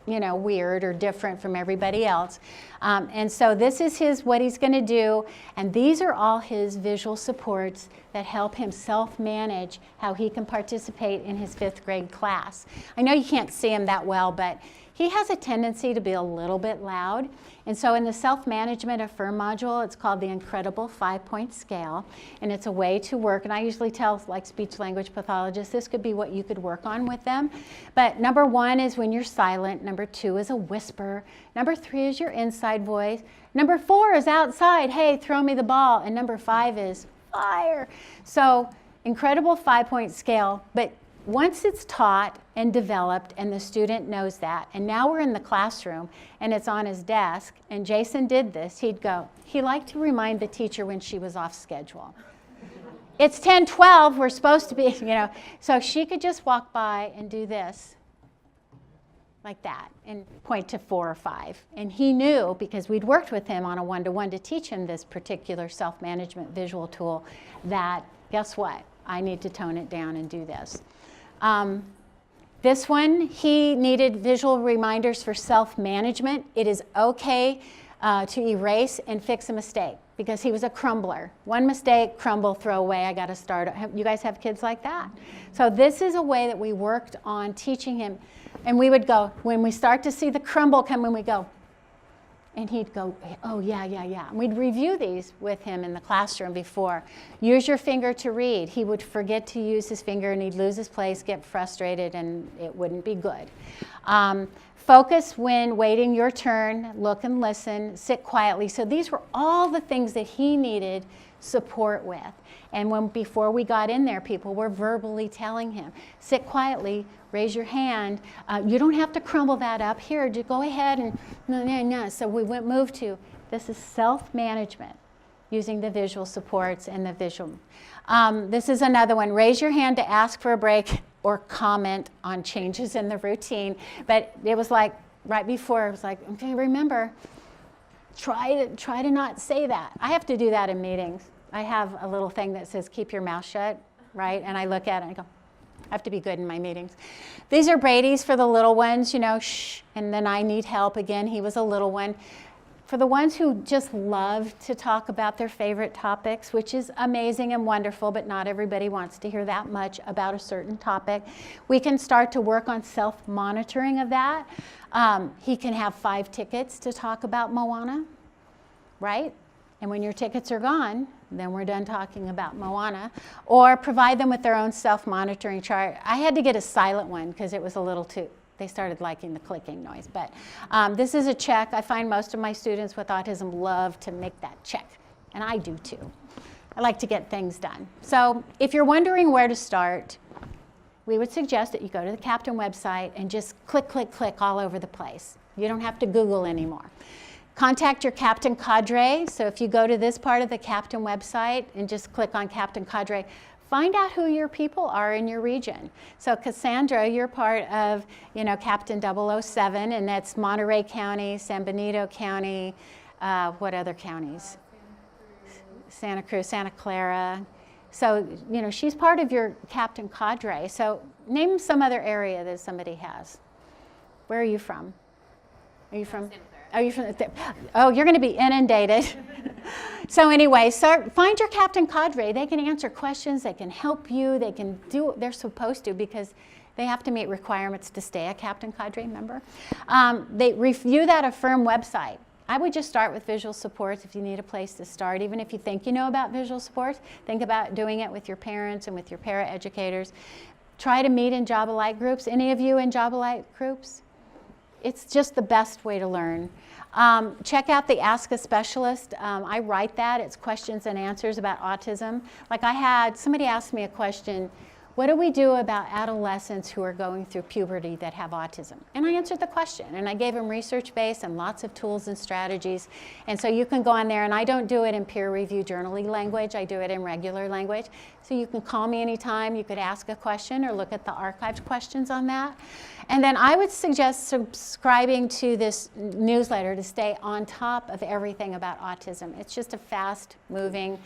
weird or different from everybody else. And so this is what he's going to do, and these are all his visual supports that help him self-manage how he can participate in his 5th grade class. I know you can't see him that well, but he has a tendency to be a little bit loud. And so in the self-management affirm module, it's called the Incredible 5-point scale. And it's a way to work. And I usually tell like speech language pathologists, this could be what you could work on with them. But number 1 is when you're silent. Number 2 is a whisper. Number 3 is your inside voice. Number 4 is outside. Hey, throw me the ball. And number 5 is fire. So incredible 5-point scale. But once it's taught and developed and the student knows that, and now we're in the classroom and it's on his desk, and Jason did this, he'd go, he liked to remind the teacher when she was off schedule. It's 10:12, we're supposed to be, so she could just walk by and do this, like that, and point to 4 or 5. And he knew, because we'd worked with him on a one-to-one to teach him this particular self-management visual tool, that guess what? I need to tone it down and do this. This one, he needed visual reminders for self-management. It is okay to erase and fix a mistake, because he was a crumbler. One mistake, crumble, throw away, I got to start. You guys have kids like that? So this is a way that we worked on teaching him. And we would go, when we start to see the crumble come, when we go, and he'd go, oh, yeah. And we'd review these with him in the classroom before. Use your finger to read. He would forget to use his finger, and he'd lose his place, get frustrated, and it wouldn't be good. Focus when waiting your turn. Look and listen. Sit quietly. So these were all the things that he needed support with. And before we got in there, people were verbally telling him, sit quietly, raise your hand. You don't have to crumble that up. Here, just go ahead and no. So we moved to, this is self-management using the visual supports and the visual. This is another one. Raise your hand to ask for a break or comment on changes in the routine. But it was like, right before, it was like, okay, remember, try to not say that. I have to do that in meetings. I have a little thing that says, keep your mouth shut, right? And I look at it and I go, I have to be good in my meetings. These are Brady's for the little ones, shh, and then I need help again. He was a little one. For the ones who just love to talk about their favorite topics, which is amazing and wonderful, but not everybody wants to hear that much about a certain topic, we can start to work on self-monitoring of that. He can have 5 tickets to talk about Moana, right? And when your tickets are gone, then we're done talking about Moana. Or provide them with their own self-monitoring chart. I had to get a silent one because it was a little too, they started liking the clicking noise. But this is a check. I find most of my students with autism love to make that check. And I do too. I like to get things done. So if you're wondering where to start, we would suggest that you go to the Captain website and just click, click, click all over the place. You don't have to Google anymore. Contact your Captain Cadre. So if you go to this part of the Captain website and just click on Captain Cadre, find out who your people are in your region. So Cassandra, you're part of, Captain 007, and that's Monterey County, San Benito County, what other counties? Santa Cruz, Santa Clara. So, she's part of your Captain Cadre. So name some other area that somebody has. Where are you from? Are you from? Are you from? Oh, you're going to be inundated. So anyway, find your Captain Cadre. They can answer questions. They can help you. They can do what they're supposed to because they have to meet requirements to stay a Captain Cadre member. They review that Affirm website. I would just start with visual supports if you need a place to start. Even if you think you know about visual supports, think about doing it with your parents and with your para-educators. Try to meet in job-alike groups. Any of you in job-alike groups? It's just the best way to learn. Check out the Ask a Specialist. I write that. It's questions and answers about autism. Like I had, somebody asked me a question, what do we do about adolescents who are going through puberty that have autism? And I answered the question, and I gave them research-based and lots of tools and strategies. And so you can go on there, and I don't do it in peer-reviewed journaling language. I do it in regular language. So you can call me anytime. You could ask a question or look at the archived questions on that. And then I would suggest subscribing to this newsletter to stay on top of everything about autism. It's just a fast-moving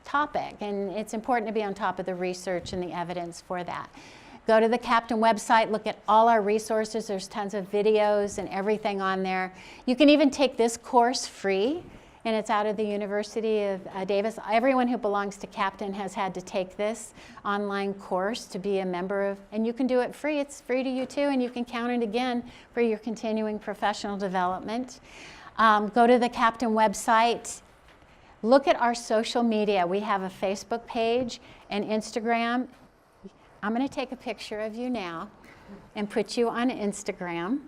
topic, and it's important to be on top of the research and the evidence for that. Go to the Captain website, look at all our resources. There's tons of videos and everything on there. You can even take this course free, and it's out of the University of Davis. Everyone who belongs to Captain has had to take this online course to be a member of, and you can do it free. It's free to you too, and you can count it again for your continuing professional development. Go to the Captain website. Look at our social media. We have a Facebook page and Instagram. I'm going to take a picture of you now and put you on Instagram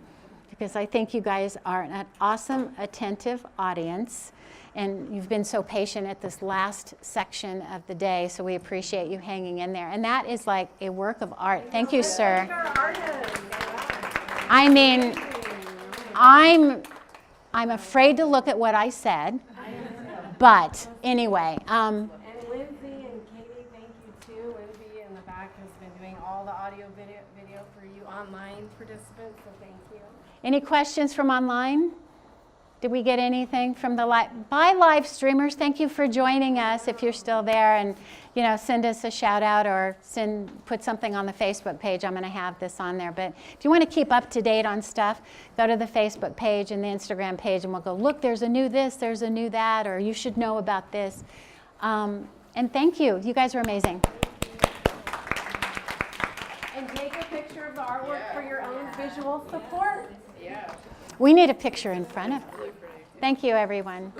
because I think you guys are an awesome, attentive audience. And you've been so patient at this last section of the day, so we appreciate you hanging in there. And that is like a work of art. Thank you, sir. I mean, I'm afraid to look at what I said. But anyway. And Lindsay and Katie, thank you too. Lindsay in the back has been doing all the audio video for you online participants, so thank you. Any questions from online? Did we get anything from the live streamers? Thank you for joining us if you're still there, and send us a shout out or put something on the Facebook page. I'm going to have this on there. But if you want to keep up to date on stuff, go to the Facebook page and the Instagram page, and we'll go, look, there's a new this, there's a new that, or you should know about this. And thank you. You guys are amazing. And take a picture of the artwork for your own visual support. We need a picture in front of that. Thank you, everyone.